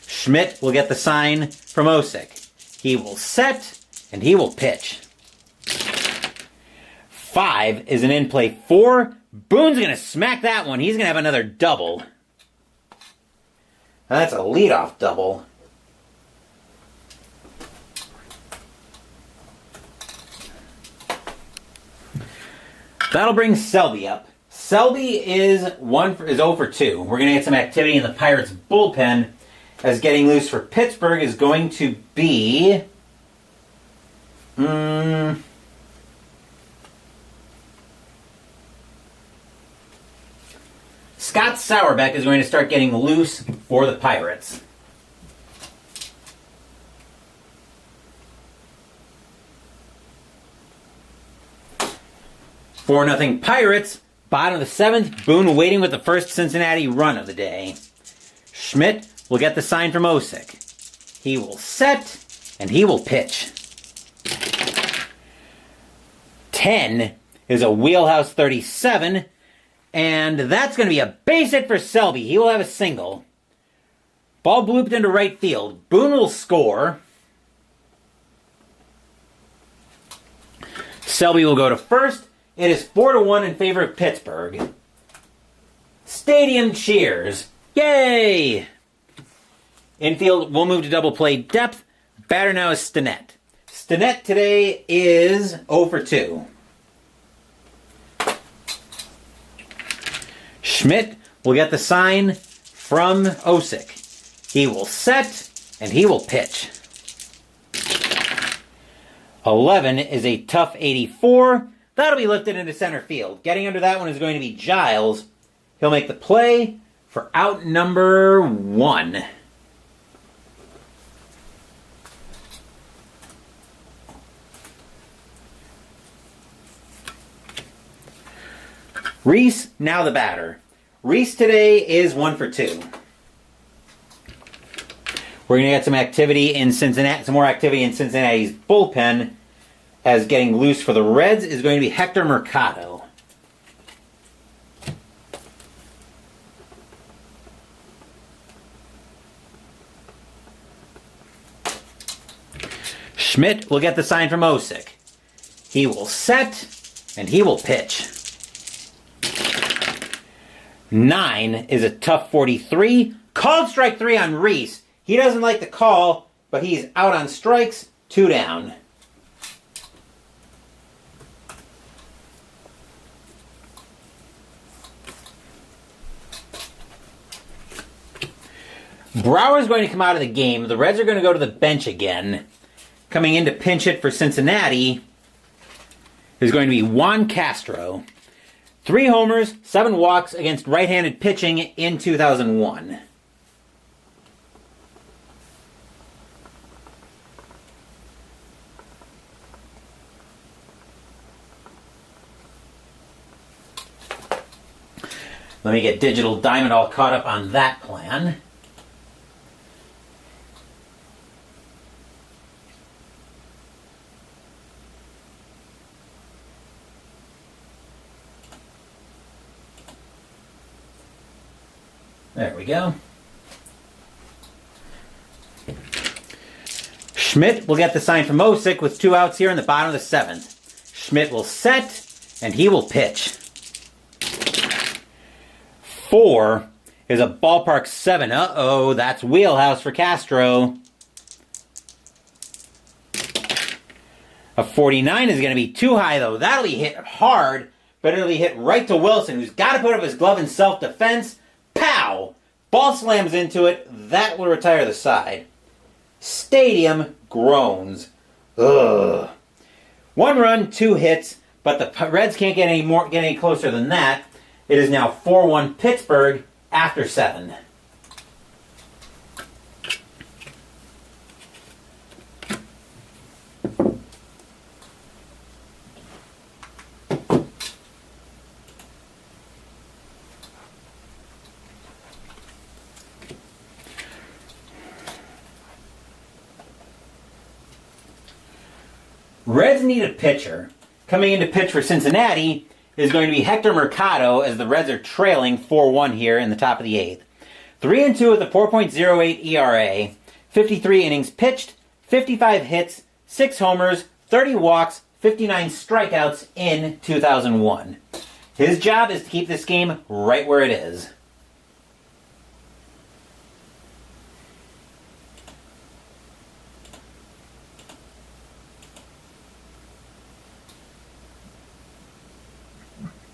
Schmidt will get the sign from Osick. He will set, and he will pitch. 5 is an in-play 4. Boone's going to smack that one. He's going to have another double. That's a leadoff double. That'll bring Selby up. Selby is 0 for 2. We're going to get some activity in the Pirates' bullpen as getting loose for Pittsburgh is going to be... Scott Sauerbeck is going to start getting loose for the Pirates. For 4-0 Pirates, bottom of the 7th, Boone waiting with the first Cincinnati run of the day. Schmidt will get the sign from Osick. He will set, and he will pitch. 10 is a wheelhouse 37, and that's going to be a base hit for Selby. He will have a single. Ball blooped into right field. Boone will score. Selby will go to first. It is 4-1 in favor of Pittsburgh. Stadium cheers. Yay! Infield will move to double play depth. Batter now is Stinnett. Stinnett today is 0 for 2. Schmidt will get the sign from Osick. He will set, and he will pitch. 11 is a tough 84. That'll be lifted into center field. Getting under that one is going to be Giles. He'll make the play for out number 1. Reese, now the batter. Reese today is 1 for 2. We're going to get some activity in Cincinnati, some more activity in Cincinnati's bullpen, as getting loose for the Reds is going to be Hector Mercado. Schmidt will get the sign from Osick. He will set, and he will pitch. 9 is a tough 43. Called strike 3 on Reese. He doesn't like the call, but he's out on strikes. 2 down. Brower's going to come out of the game. The Reds are going to go to the bench again. Coming in to pinch hit for Cincinnati is going to be Juan Castro. 3 homers, 7 walks against right-handed pitching in 2001. Let me get Digital Diamond all caught up on that plan. There we go. Schmidt will get the sign from Osick with 2 outs here in the bottom of the 7th. Schmidt will set, and he will pitch. 4 is a ballpark 7. Uh-oh, that's wheelhouse for Castro. A 49 is going to be too high, though. That'll be hit hard, but it'll be hit right to Wilson, who's got to put up his glove in self-defense. Pow! Ball slams into it. That will retire the side. Stadium groans. Ugh. 1 run, 2 hits, but the Reds can't get any closer than that. It is now 4-1 Pittsburgh after 7. Reds need a pitcher. Coming in to pitch for Cincinnati is going to be Hector Mercado as the Reds are trailing 4-1 here in the top of the 8th. 3-2 with a 4.08 ERA, 53 innings pitched, 55 hits, 6 homers, 30 walks, 59 strikeouts in 2001. His job is to keep this game right where it is.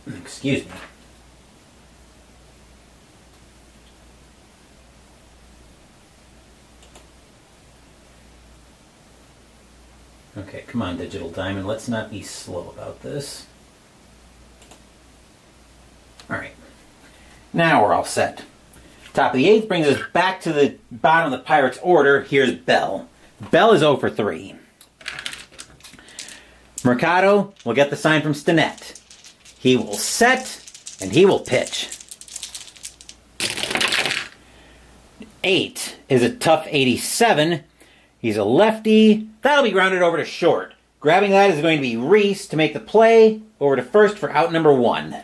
Excuse me. Okay, come on, Digital Diamond. Let's not be slow about this. All right. Now we're all set. Top of the 8th brings us back to the bottom of the Pirates' order. Here's Bell. Bell is 0 for 3. Mercado will get the sign from Stinnett. He will set, and he will pitch. 8 is a tough 87. He's a lefty. That'll be grounded over to short. Grabbing that is going to be Reese to make the play over to first for out number 1.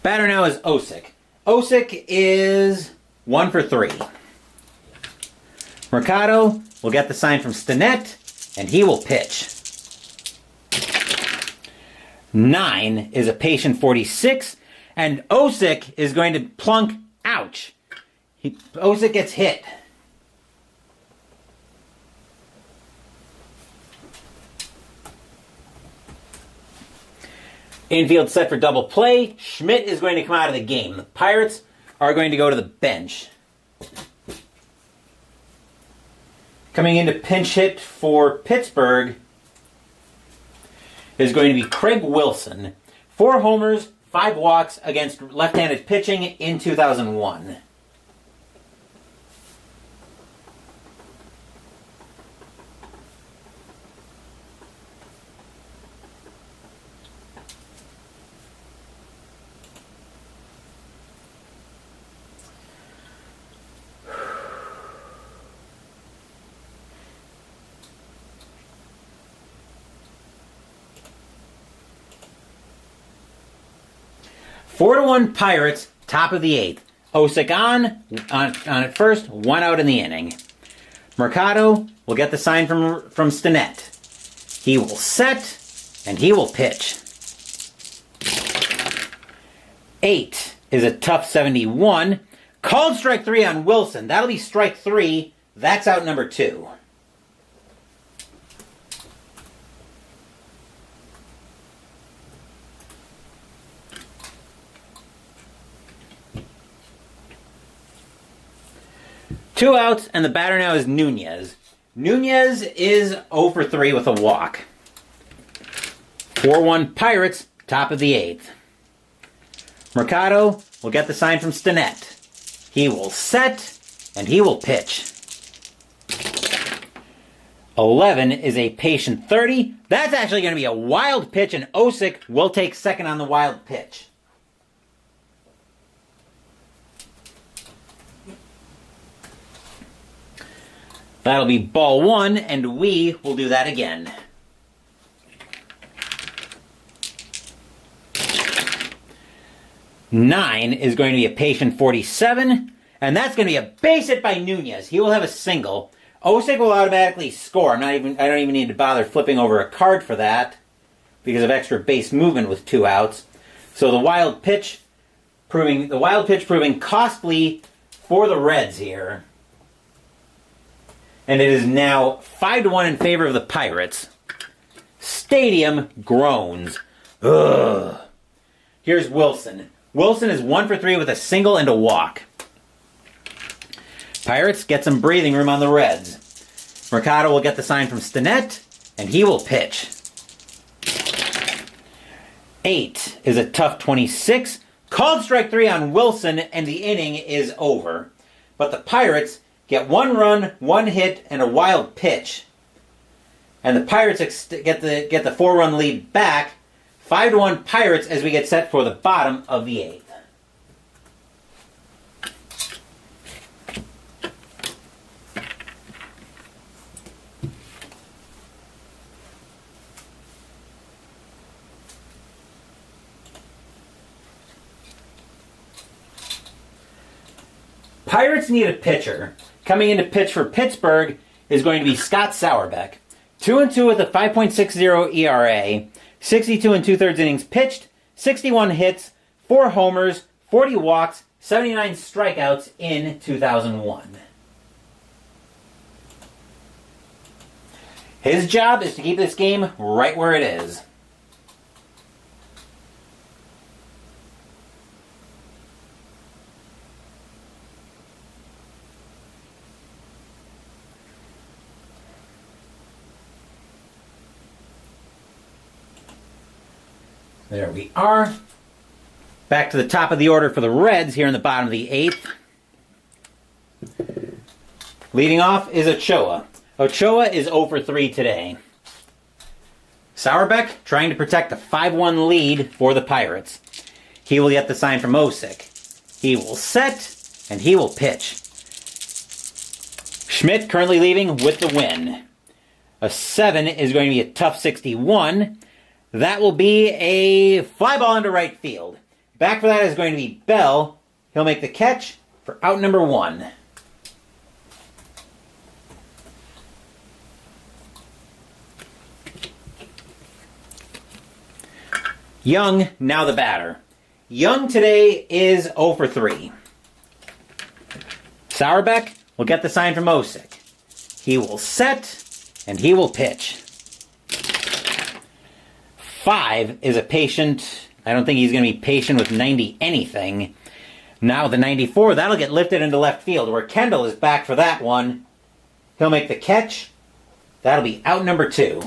Batter now is Osick. Osick is 1 for 3. Mercado will get the sign from Stinnett, and he will pitch. 9 is a patient 46, and Osick is going to plunk. Ouch. Osick gets hit. Infield set for double play. Schmidt is going to come out of the game. The Pirates are going to go to the bench. Coming in to pinch hit for Pittsburgh is going to be Craig Wilson. 4 homers, 5 walks against left-handed pitching in 2001. Four to 1 Pirates, top of the 8th. Osick on at first, 1 out in the inning. Mercado will get the sign from Stinnett. He will set, and he will pitch. 8 is a tough 71. Called strike 3 on Wilson. That'll be strike 3. That's out number 2. Two outs, and the batter now is Nunez. Nunez is 0 for 3 with a walk. 4-1 Pirates, top of the 8th. Mercado will get the sign from Stinnett. He will set, and he will pitch. 11 is a patient 30. That's actually going to be a wild pitch, and Osick will take second on the wild pitch. That'll be ball 1, and we will do that again. Nine is going to be a patient 47, and that's going to be a base hit by Nunez. He will have a single. Osick will automatically score. I don't even need to bother flipping over a card for that because of extra base movement with 2 outs. So the wild pitch proving costly for the Reds here. And it is now 5-1 in favor of the Pirates. Stadium groans. Ugh. Here's Wilson. Wilson is 1 for 3 with a single and a walk. Pirates get some breathing room on the Reds. Mercado will get the sign from Stinnett, and he will pitch. 8 is a tough 26. Called strike 3 on Wilson, and the inning is over. But the Pirates get 1 run, 1 hit, and a wild pitch. And the Pirates get the 4-run lead back. 5-1 Pirates as we get set for the bottom of the 8th. Pirates need a pitcher. Coming in to pitch for Pittsburgh is going to be Scott Sauerbeck. 2-2 with a 5.60 ERA, 62 2/3 innings pitched, 61 hits, 4 homers, 40 walks, 79 strikeouts in 2001. His job is to keep this game right where it is. There we are. Back to the top of the order for the Reds here in the bottom of the 8th. Leading off is Ochoa. Ochoa is 0 for 3 today. Sauerbeck trying to protect a 5-1 lead for the Pirates. He will get the sign from Osick. He will set, and he will pitch. Schmidt currently leading with the win. A 7 is going to be a tough 61. That will be a fly ball into right field. Back for that is going to be Bell. He'll make the catch for out number 1. Young, now the batter. Young today is 0 for 3. Sauerbeck will get the sign from Osick. He will set, and he will pitch. 5 is a patient. I don't think he's going to be patient with 90 anything. Now the 94, that'll get lifted into left field where Kendall is back for that one. He'll make the catch. That'll be out number 2.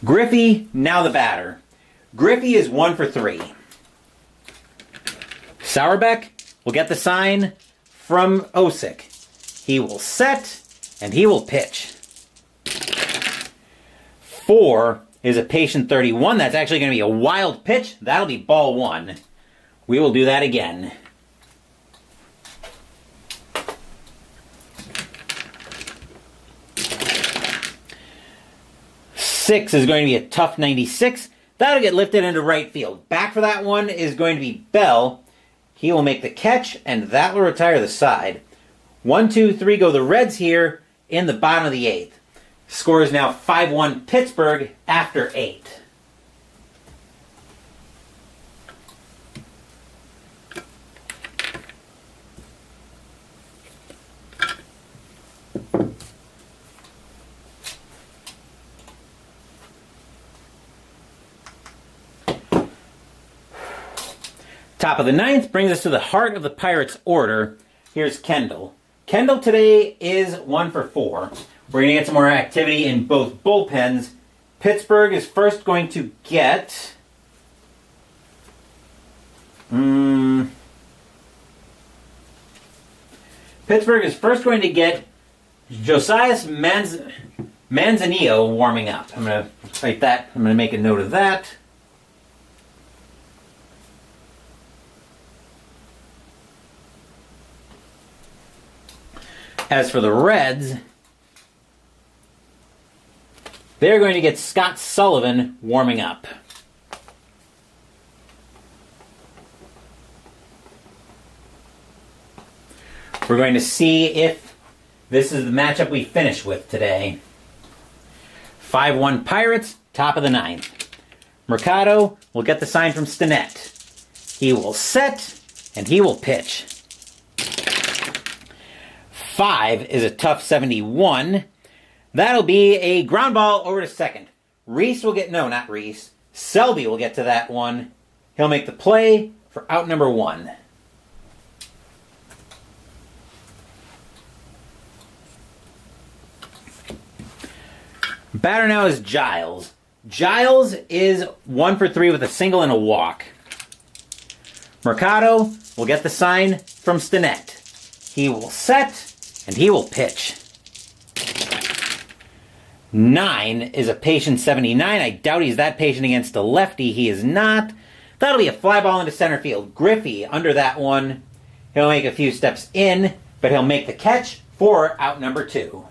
Griffey, now the batter. Griffey is 1 for 3. Sauerbeck will get the sign from Osick. He will set, and he will pitch. 4 is a patient 31. That's actually going to be a wild pitch. That'll be ball 1. We will do that again. Six is going to be a tough 96. That'll get lifted into right field. Back for that one is going to be Bell. He will make the catch, and that will retire the side. 1, 2, 3 go the Reds here in the bottom of the 8th. Score is now 5-1 Pittsburgh after 8. Top of the 9th brings us to the heart of the Pirates order. Here's Kendall. Kendall today is 1 for 4. We're going to get some more activity in both bullpens. Pittsburgh is first going to get... Pittsburgh is first going to get Josias Manzanillo warming up. I'm going to write that. I'm going to make a note of that. As for the Reds, they're going to get Scott Sullivan warming up. We're going to see if this is the matchup we finish with today. 5-1 Pirates, top of the 9th. Mercado will get the sign from Stinnett. He will set, and he will pitch. 5 is a tough 71. That'll be a ground ball over to second. Reese will get, no, not Reese. Selby will get to that one. He'll make the play for out number 1. Batter now is Giles. Giles is 1 for 3 with a single and a walk. Mercado will get the sign from Stinnett. He will set, and he will pitch. 9 is a patient 79. I doubt he's that patient against a lefty. He is not. That'll be a fly ball into center field. Griffey under that one. He'll make a few steps in, but he'll make the catch for out number 2.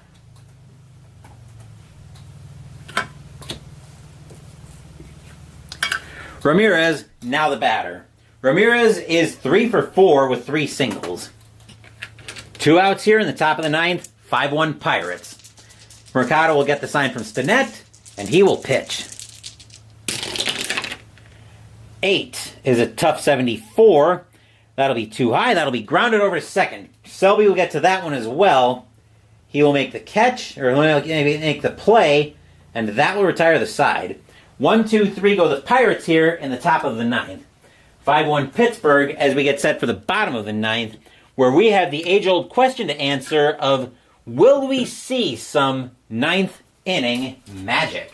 Ramirez, now the batter. Ramirez is 3 for 4 with 3 singles. 2 outs here in the top of the 9th, 5-1 Pirates. Mercado will get the sign from Stinnett, and he will pitch. 8 is a tough 74. That'll be too high. That'll be grounded over to second. Selby will get to that one as well. He will make the catch, or he'll make the play, and that will retire the side. 1, 2, 3 go the Pirates here in the top of the 9th. 5-1 Pittsburgh as we get set for the bottom of the 9th, where we have the age-old question to answer of, will we see some 9th inning magic?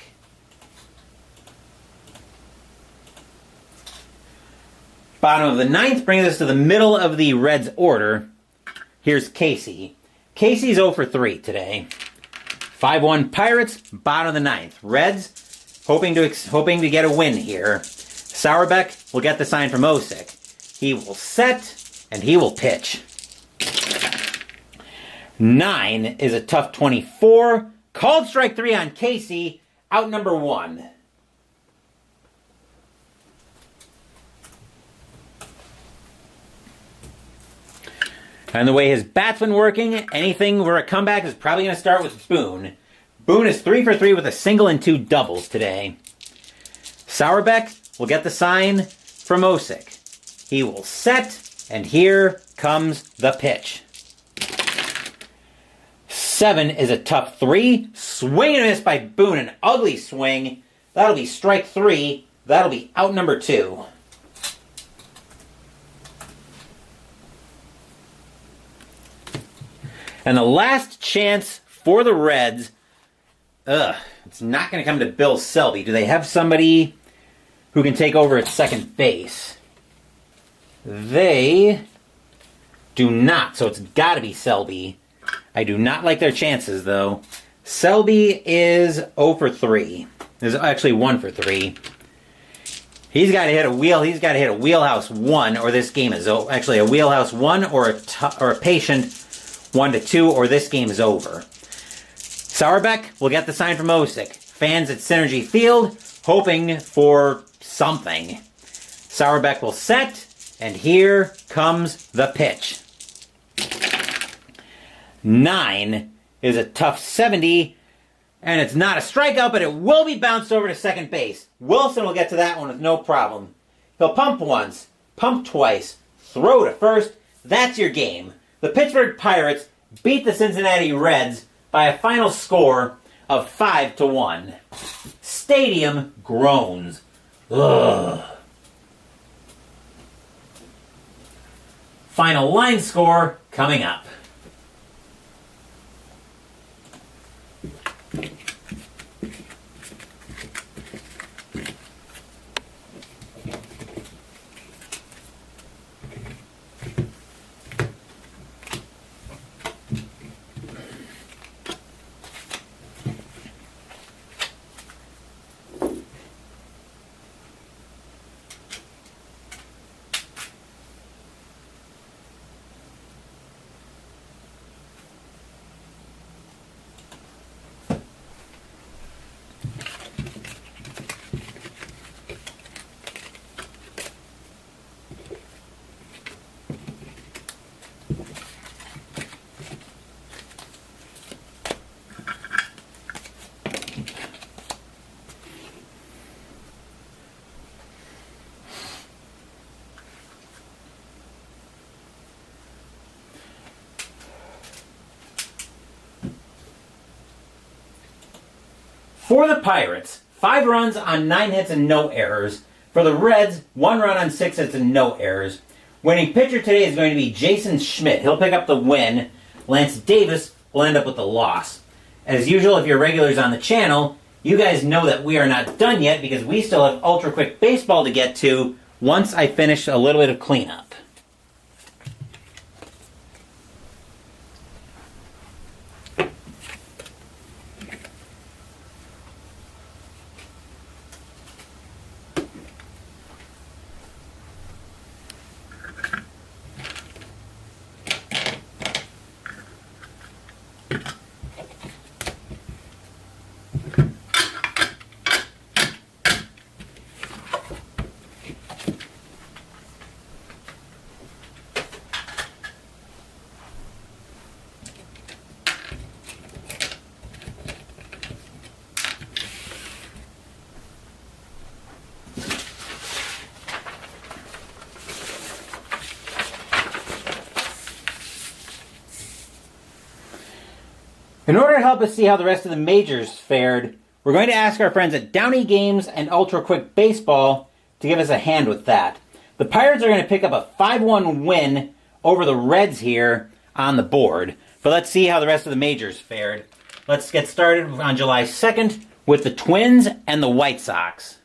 Bottom of the 9th brings us to the middle of the Reds order. Here's Casey. Casey's 0 for 3 today. 5-1 Pirates, bottom of the 9th. Reds hoping to get a win here. Sauerbeck will get the sign from Osick. He will set, and he will pitch. 9 is a tough 24. Called strike 3 on Casey. Out number 1. And the way his bat's been working, anything for a comeback is probably going to start with Boone. Boone is 3 for 3 with a single and 2 doubles today. Sauerbeck will get the sign from Osick. He will set, and here comes the pitch. 7 is a tough 3. Swing and a miss by Boone. An ugly swing. That'll be strike 3. That'll be out number 2. And the last chance for the Reds. It's not going to come to Bill Selby. Do they have somebody who can take over at second base? They do not, so it's got to be Selby. I do not like their chances, though. Selby is 0 for 3. There's actually 1 for 3. He's got to hit a wheel. He's got to hit a wheelhouse 1, or this game is over. Actually, a wheelhouse 1 or a patient 1 to 2, or this game is over. Sauerbeck will get the sign from Osick. Fans at Cinergy Field hoping for something. Sauerbeck will set, and here comes the pitch. 9 is a tough 70, and it's not a strikeout, but it will be bounced over to second base. Wilson will get to that one with no problem. He'll pump once, pump twice, throw to first. That's your game. The Pittsburgh Pirates beat the Cincinnati Reds by a final score of 5-1. Stadium groans. Ugh. Final line score coming up. For the Pirates, 5 runs on 9 hits and no errors. For the Reds, 1 run on 6 hits and no errors. Winning pitcher today is going to be Jason Schmidt. He'll pick up the win. Lance Davis will end up with the loss. As usual, if you're regulars on the channel, you guys know that we are not done yet because we still have Ultra Quick Baseball to get to once I finish a little bit of cleanup. In order to help us see how the rest of the majors fared, we're going to ask our friends at Downey Games and Ultra Quick Baseball to give us a hand with that. The Pirates are going to pick up a 5-1 win over the Reds here on the board. But let's see how the rest of the majors fared. Let's get started on July 2nd with the Twins and the White Sox.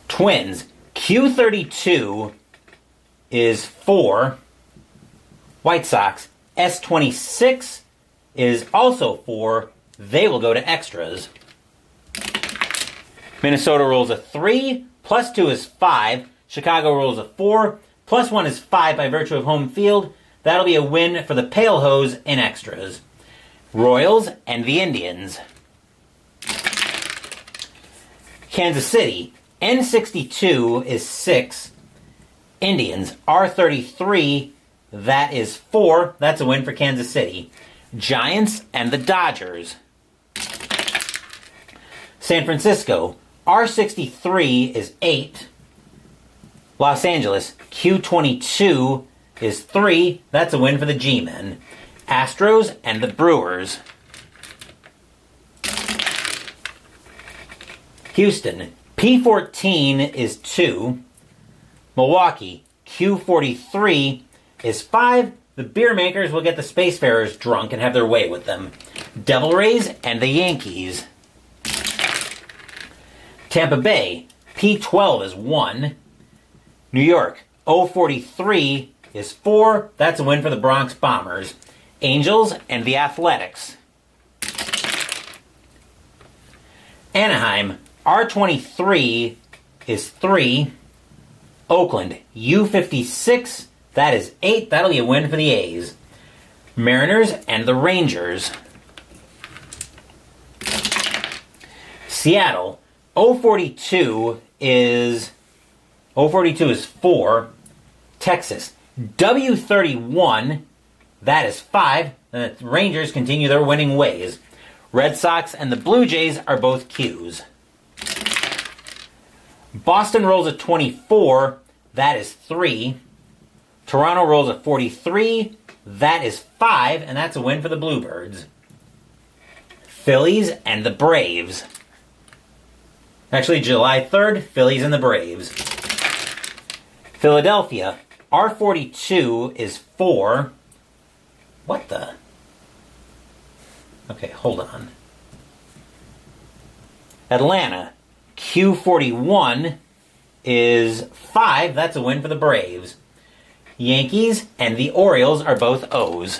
Twins, Q32 is 4. White Sox, S26 is also 4. They will go to extras. Minnesota rolls a 3, plus 2 is 5. Chicago rolls a 4, plus 1 is 5 by virtue of home field. That'll be a win for the Pale Hose in extras. Royals and the Indians. Kansas City, N62 is 6. Indians, R33, that is 4. That's a win for Kansas City. Giants and the Dodgers. San Francisco, R63 is 8. Los Angeles, Q22 is 3. That's a win for the G-Men. Astros and the Brewers. Houston, P14 is 2. Milwaukee, Q43 is 5. The beer makers will get the Spacefarers drunk and have their way with them. Devil Rays and the Yankees. Tampa Bay, P12 is 1. New York, O43 is 4. That's a win for the Bronx Bombers. Angels and the Athletics. Anaheim, R23 is 3. Oakland, U56, that is 8. That'll be a win for the A's. Mariners and the Rangers. Seattle, 042 is 4. Texas, W31, that is 5. The Rangers continue their winning ways. Red Sox and the Blue Jays are both Qs. Boston rolls a 24, that is 3. Toronto rolls a 43, that is 5, and that's a win for the Bluebirds. Phillies and the Braves. Actually, July 3rd, Phillies and the Braves. Philadelphia, R42 is 4. What the? Okay, hold on. Atlanta, Q41 is 5. That's a win for the Braves. Yankees and the Orioles are both O's.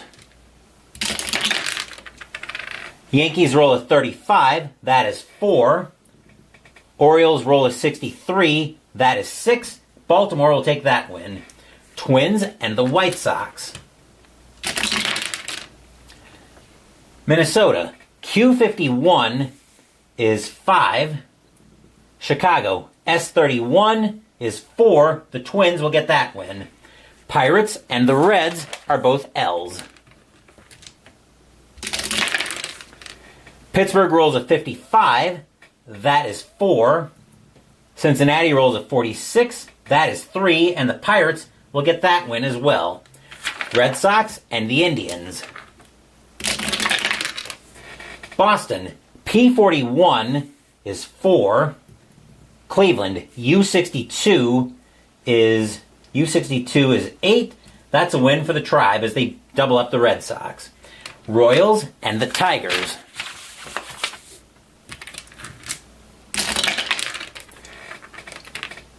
Yankees roll a 35. That is 4. Orioles roll a 63. That is 6. Baltimore will take that win. Twins and the White Sox. Minnesota, Q51 is 5. Chicago, S31 is 4. The Twins will get that win. Pirates and the Reds are both L's. Pittsburgh rolls a 55. That is 4. Cincinnati rolls a 46. That is 3. And the Pirates will get that win as well. Red Sox and the Indians. Boston, P41 is 4. Cleveland, U62 is 8. That's a win for the Tribe as they double up the Red Sox. Royals and the Tigers.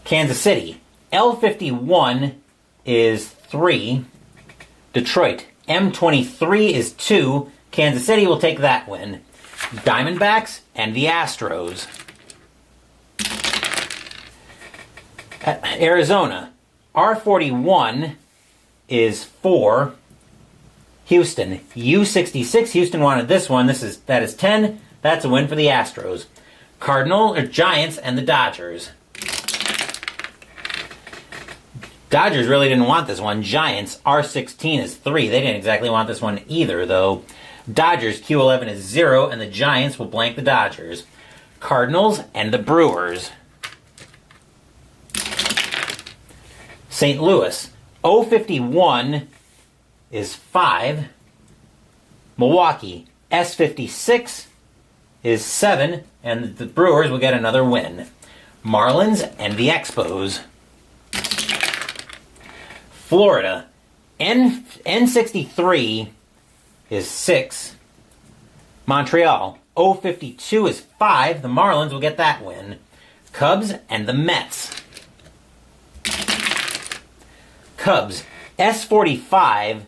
Kansas City, L51 is 3. Detroit, M23 is 2. Kansas City will take that win. Diamondbacks and the Astros. Arizona, R41 is 4. Houston, U66. Houston wanted this one. That is 10. That's a win for the Astros. Giants and the Dodgers. Dodgers really didn't want this one. Giants, R16 is 3. They didn't exactly want this one either, though. Dodgers, Q11 is 0, and the Giants will blank the Dodgers. Cardinals and the Brewers. St. Louis, O51 is 5. Milwaukee, S56 is 7, and the Brewers will get another win. Marlins and the Expos. Florida, N63 is 6. Montreal, O52 is 5. The Marlins will get that win. Cubs and the Mets. Cubs, S45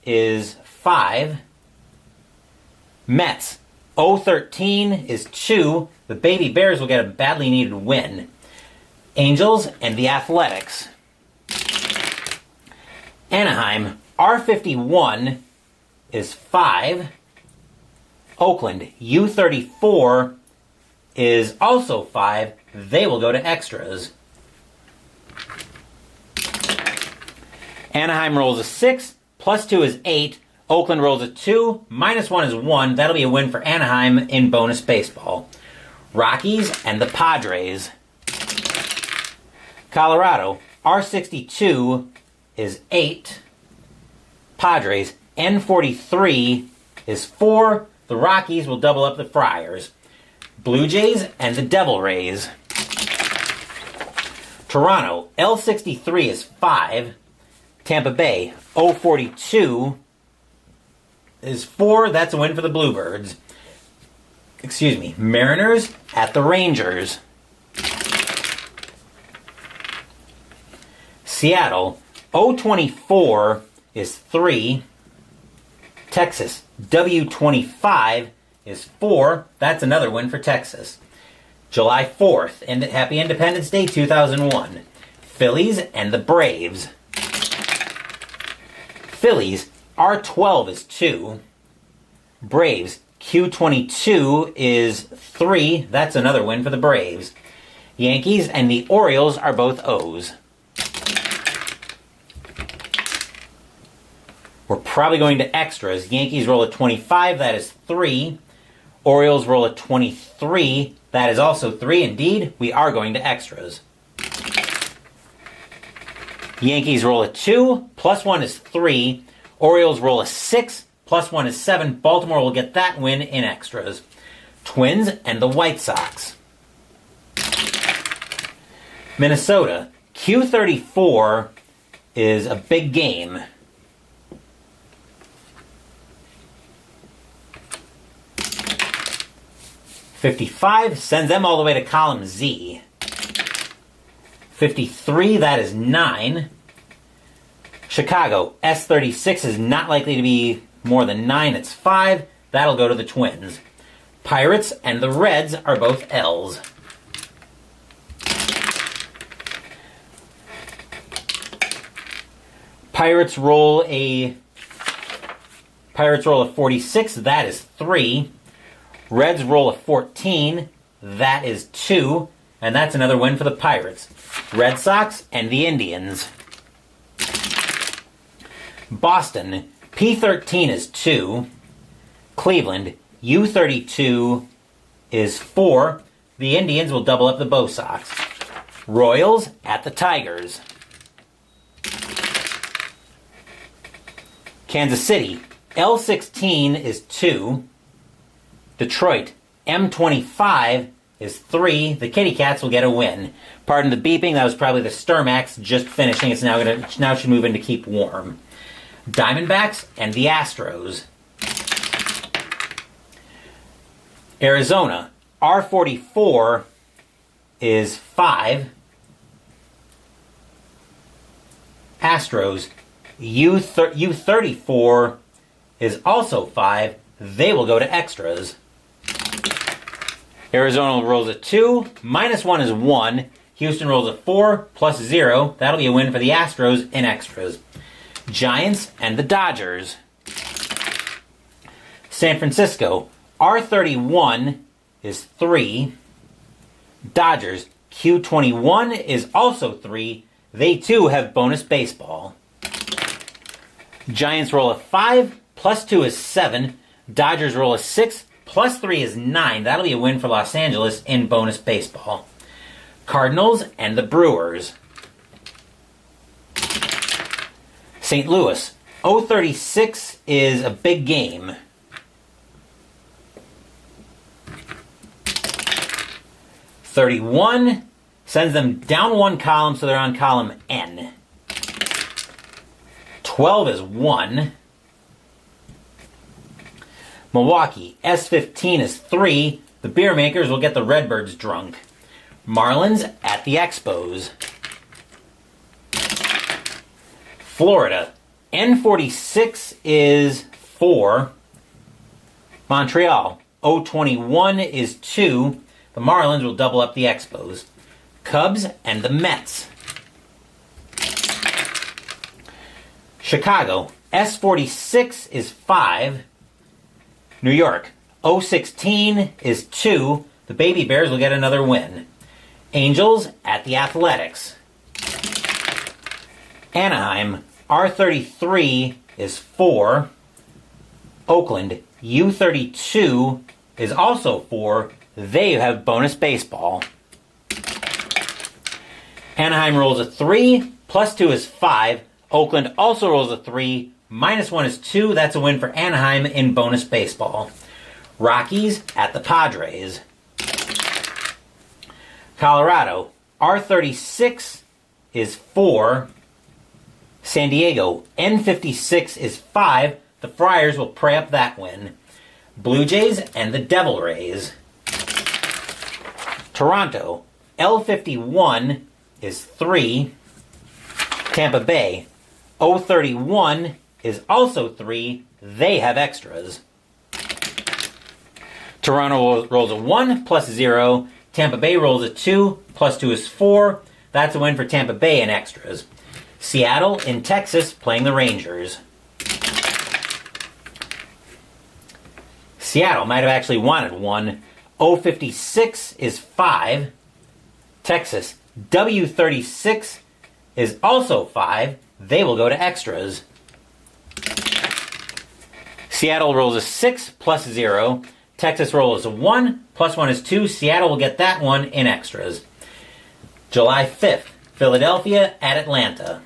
is 5. Mets, O13 is 2. The Baby Bears will get a badly needed win. Angels and the Athletics. Anaheim, R51 is 5. Oakland, U34 is also 5. They will go to extras. Anaheim rolls a 6, plus 2 is 8. Oakland rolls a 2, minus 1 is 1. That'll be a win for Anaheim in bonus baseball. Rockies and the Padres. Colorado, R62 is 8. Padres, N43 is 4. The Rockies will double up the Friars. Blue Jays and the Devil Rays. Toronto, L63 is 5. Tampa Bay, O42 is 4. That's a win for the Bluebirds. Mariners at the Rangers. Seattle, O24 is 3. Texas, W25 is 4. That's another win for Texas. July 4th, and Happy Independence Day 2001. Phillies and the Braves. Phillies, R12 is 2. Braves, Q22 is 3. That's another win for the Braves. Yankees and the Orioles are both O's. We're probably going to extras. Yankees roll a 25. That is 3. Orioles roll a 23. That is also 3. Indeed, we are going to extras. Yankees roll a 2. Plus 1 is 3. Orioles roll a 6. Plus 1 is 7. Baltimore will get that win in extras. Twins and the White Sox. Minnesota. Q34 is a big game. $55 sends them all the way to column Z. $53, that is 9. Chicago, S36 is not likely to be more than 9. It's 5. That'll go to the Twins. Pirates and the Reds are both L's. Pirates roll a 46. That is 3. Reds roll a 14. That is 2. And that's another win for the Pirates. Red Sox and the Indians. Boston, P13 is 2. Cleveland, U32 is 4. The Indians will double up the Bo Sox. Royals at the Tigers. Kansas City, L16 is 2. Detroit, M25 is 3. The Kitty Cats will get a win. Pardon the beeping, that was probably the Sturmax just finishing. It's now should move in to keep warm. Diamondbacks and the Astros. Arizona, R44 is 5. Astros, U34 is also 5. They will go to extras. Arizona rolls a 2. Minus 1 is 1. Houston rolls a 4 plus 0. That'll be a win for the Astros in extras. Giants and the Dodgers. San Francisco, R31 is 3. Dodgers, Q21 is also 3. They too have bonus baseball. Giants roll a 5, plus 2 is 7. Dodgers roll a 6, plus 3 is 9. That'll be a win for Los Angeles in bonus baseball. Cardinals and the Brewers. St. Louis, 036 is a big game. $31 sends them down one column, so they're on column N. 12 is 1. Milwaukee, S15 is 3. The beer makers will get the Redbirds drunk. Marlins at the Expos. Florida, N46 is 4. Montreal, O21 is 2. The Marlins will double up the Expos. Cubs and the Mets. Chicago, S46 is 5. New York, 016 is 2. The Baby Bears will get another win. Angels at the Athletics. Anaheim, R33 is 4. Oakland, U32 is also 4. They have bonus baseball. Anaheim rolls a 3, plus 2 is 5. Oakland also rolls a 3, minus 1 is 2. That's a win for Anaheim in bonus baseball. Rockies at the Padres. Colorado, R36 is 4. San Diego, N56 is 5. The Friars will pray up that win. Blue Jays and the Devil Rays. Toronto, L51 is 3. Tampa Bay, O31 is also 3. They have extras. Toronto rolls a 1 plus 0. Tampa Bay rolls a 2 plus 2 is 4. That's a win for Tampa Bay in extras. Seattle in Texas playing the Rangers. Seattle might have actually wanted one. O56 is 5. Texas, W36 is also 5. They will go to extras. Seattle rolls a 6 plus 0. Texas rolls a 1 plus 1 is 2. Seattle will get that one in extras. July 5th, Philadelphia at Atlanta.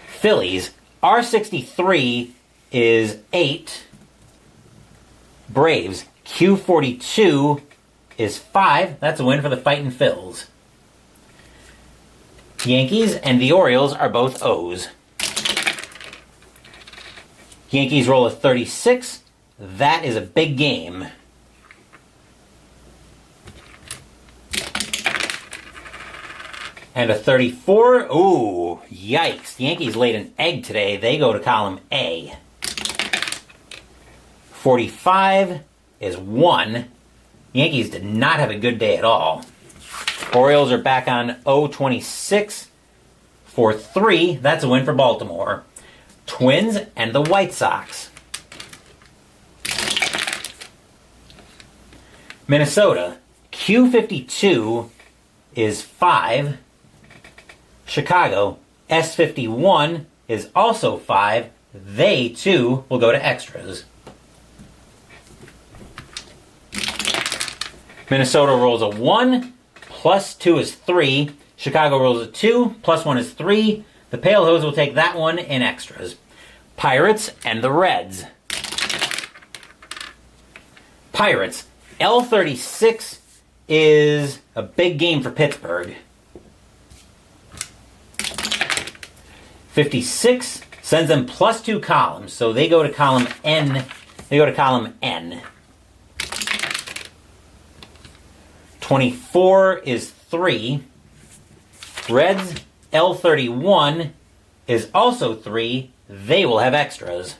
Phillies, R63 is 8. Braves, Q42 is 5. That's a win for the Fightin' Phils. Yankees and the Orioles are both O's. Yankees roll a 36. That is a big game. And a 34. Ooh, yikes. The Yankees laid an egg today. They go to column A. 45 is 1. Yankees did not have a good day at all. Orioles are back on O26 for 3. That's a win for Baltimore. Twins and the White Sox. Minnesota, Q52 is 5. Chicago, S51 is also 5. They, too, will go to extras. Minnesota rolls a 1, plus 2 is 3. Chicago rolls a 2, plus 1 is 3. The Pale Hose will take that one in extras. Pirates and the Reds. Pirates, L36 is a big game for Pittsburgh. 56 sends them plus 2 columns, so they go to column N. They go to column N. 24 is 3. Reds, L31 is also 3. They will have extras.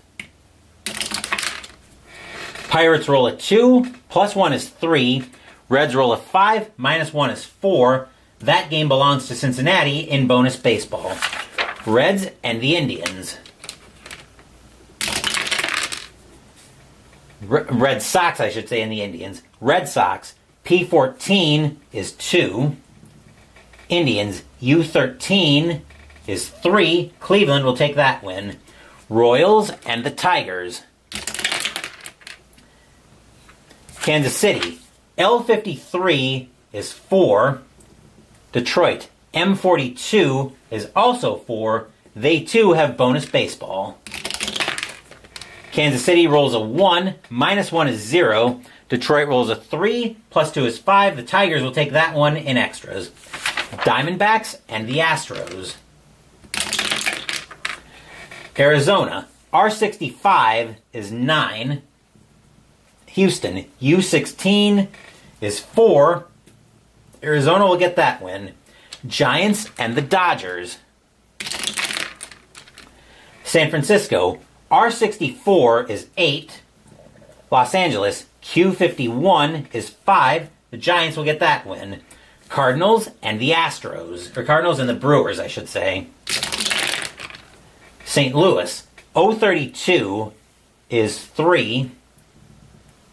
Pirates roll a 2, plus 1 is 3. Reds roll a 5, minus 1 is 4. That game belongs to Cincinnati in bonus baseball. Reds and the Indians. Red Sox, I should say, and the Indians. Red Sox, P14 is 2. Indians, U13 is 3. Cleveland will take that win. Royals and the Tigers. Kansas City, L53 is 4. Detroit, M42 is also 4. They too have bonus baseball. Kansas City rolls a 1, minus 1 is 0. Detroit rolls a 3, plus 2 is 5. The Tigers will take that one in extras. Diamondbacks and the Astros. Arizona, R65 is 9. Houston, U16 is 4. Arizona will get that win. Giants and the Dodgers. San Francisco, R64 is 8. Los Angeles, Q51 is 5. The Giants will get that win. Cardinals and the Astros. Or Cardinals and the Brewers, I should say. St. Louis, O32 is 3.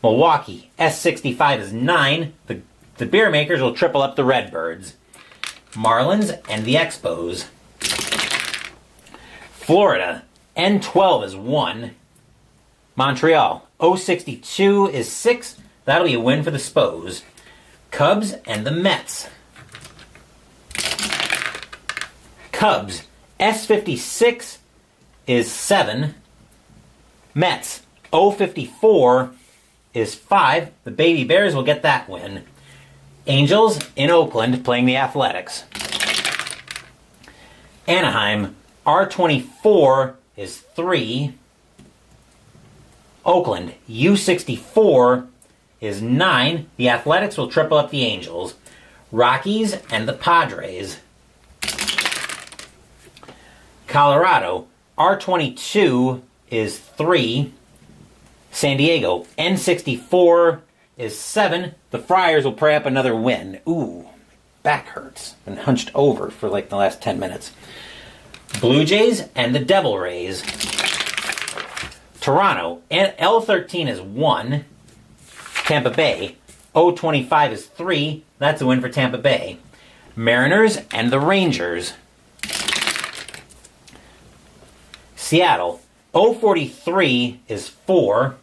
Milwaukee, S65 is 9. The Beer Makers will triple up the Redbirds. Marlins and the Expos. Florida, N12 is 1. Montreal, O62 is 6. That'll be a win for the Spos. Cubs and the Mets. Cubs, S56 is 7. Mets, O54 is 5. The Baby Bears will get that win. Angels in Oakland playing the Athletics. Anaheim, R24 is 3. Oakland, U64 is 9. The Athletics will triple up the Angels. Rockies and the Padres. Colorado, R22 is 3. San Diego, N64 is 7. The Friars will pray up another win. Ooh, back hurts. Been hunched over for like the last 10 minutes. Blue Jays and the Devil Rays. Toronto, L13 is 1. Tampa Bay, O25 is 3. That's a win for Tampa Bay. Mariners and the Rangers. Seattle, O43 is 4.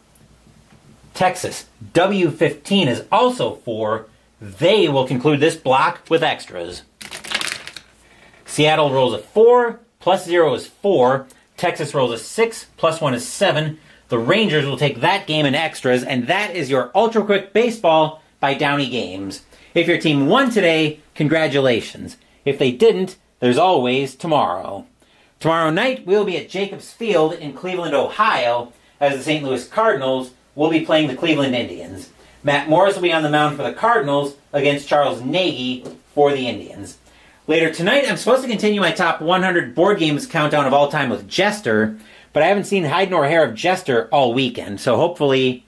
Texas, W15 is also 4. They will conclude this block with extras. Seattle rolls a 4, plus 0 is 4. Texas rolls a 6, plus 1 is 7. The Rangers will take that game in extras, and that is your Ultra Quick Baseball by Downey Games. If your team won today, congratulations. If they didn't, there's always tomorrow. Tomorrow night, we'll be at Jacobs Field in Cleveland, Ohio, as the St. Louis Cardinals will be playing the Cleveland Indians. Matt Morris will be on the mound for the Cardinals against Charles Nagy for the Indians. Later tonight, I'm supposed to continue my top 100 board games countdown of all time with Jester, but I haven't seen hide nor hair of Jester all weekend, so hopefully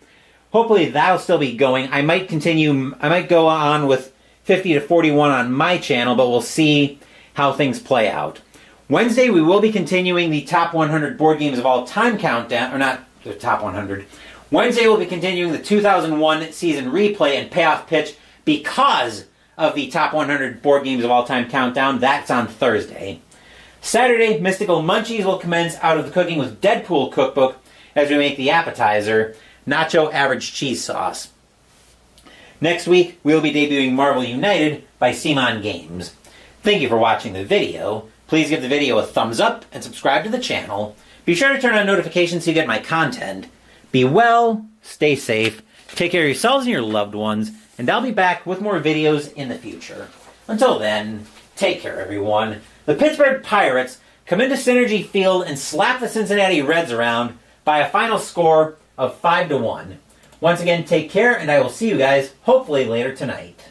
that'll still be going. I might go on with 50 to 41 on my channel, but we'll see how things play out. Wednesday, we will be continuing the top 100 board games of all time countdown, or not the top 100. Wednesday, we'll be continuing the 2001 season replay and payoff pitch because of the top 100 board games of all time countdown. That's on Thursday. Saturday, Mystical Munchies will commence out of the Cooking with Deadpool cookbook as we make the appetizer, Nacho Average Cheese Sauce. Next week, we'll be debuting Marvel United by CIN Games. Thank you for watching the video. Please give the video a thumbs up and subscribe to the channel. Be sure to turn on notifications so you get my content. Be well, stay safe, take care of yourselves and your loved ones, and I'll be back with more videos in the future. Until then, take care everyone. The Pittsburgh Pirates come into Cinergy Field and slap the Cincinnati Reds around by a final score of 5-1. Once again, take care, and I will see you guys hopefully later tonight.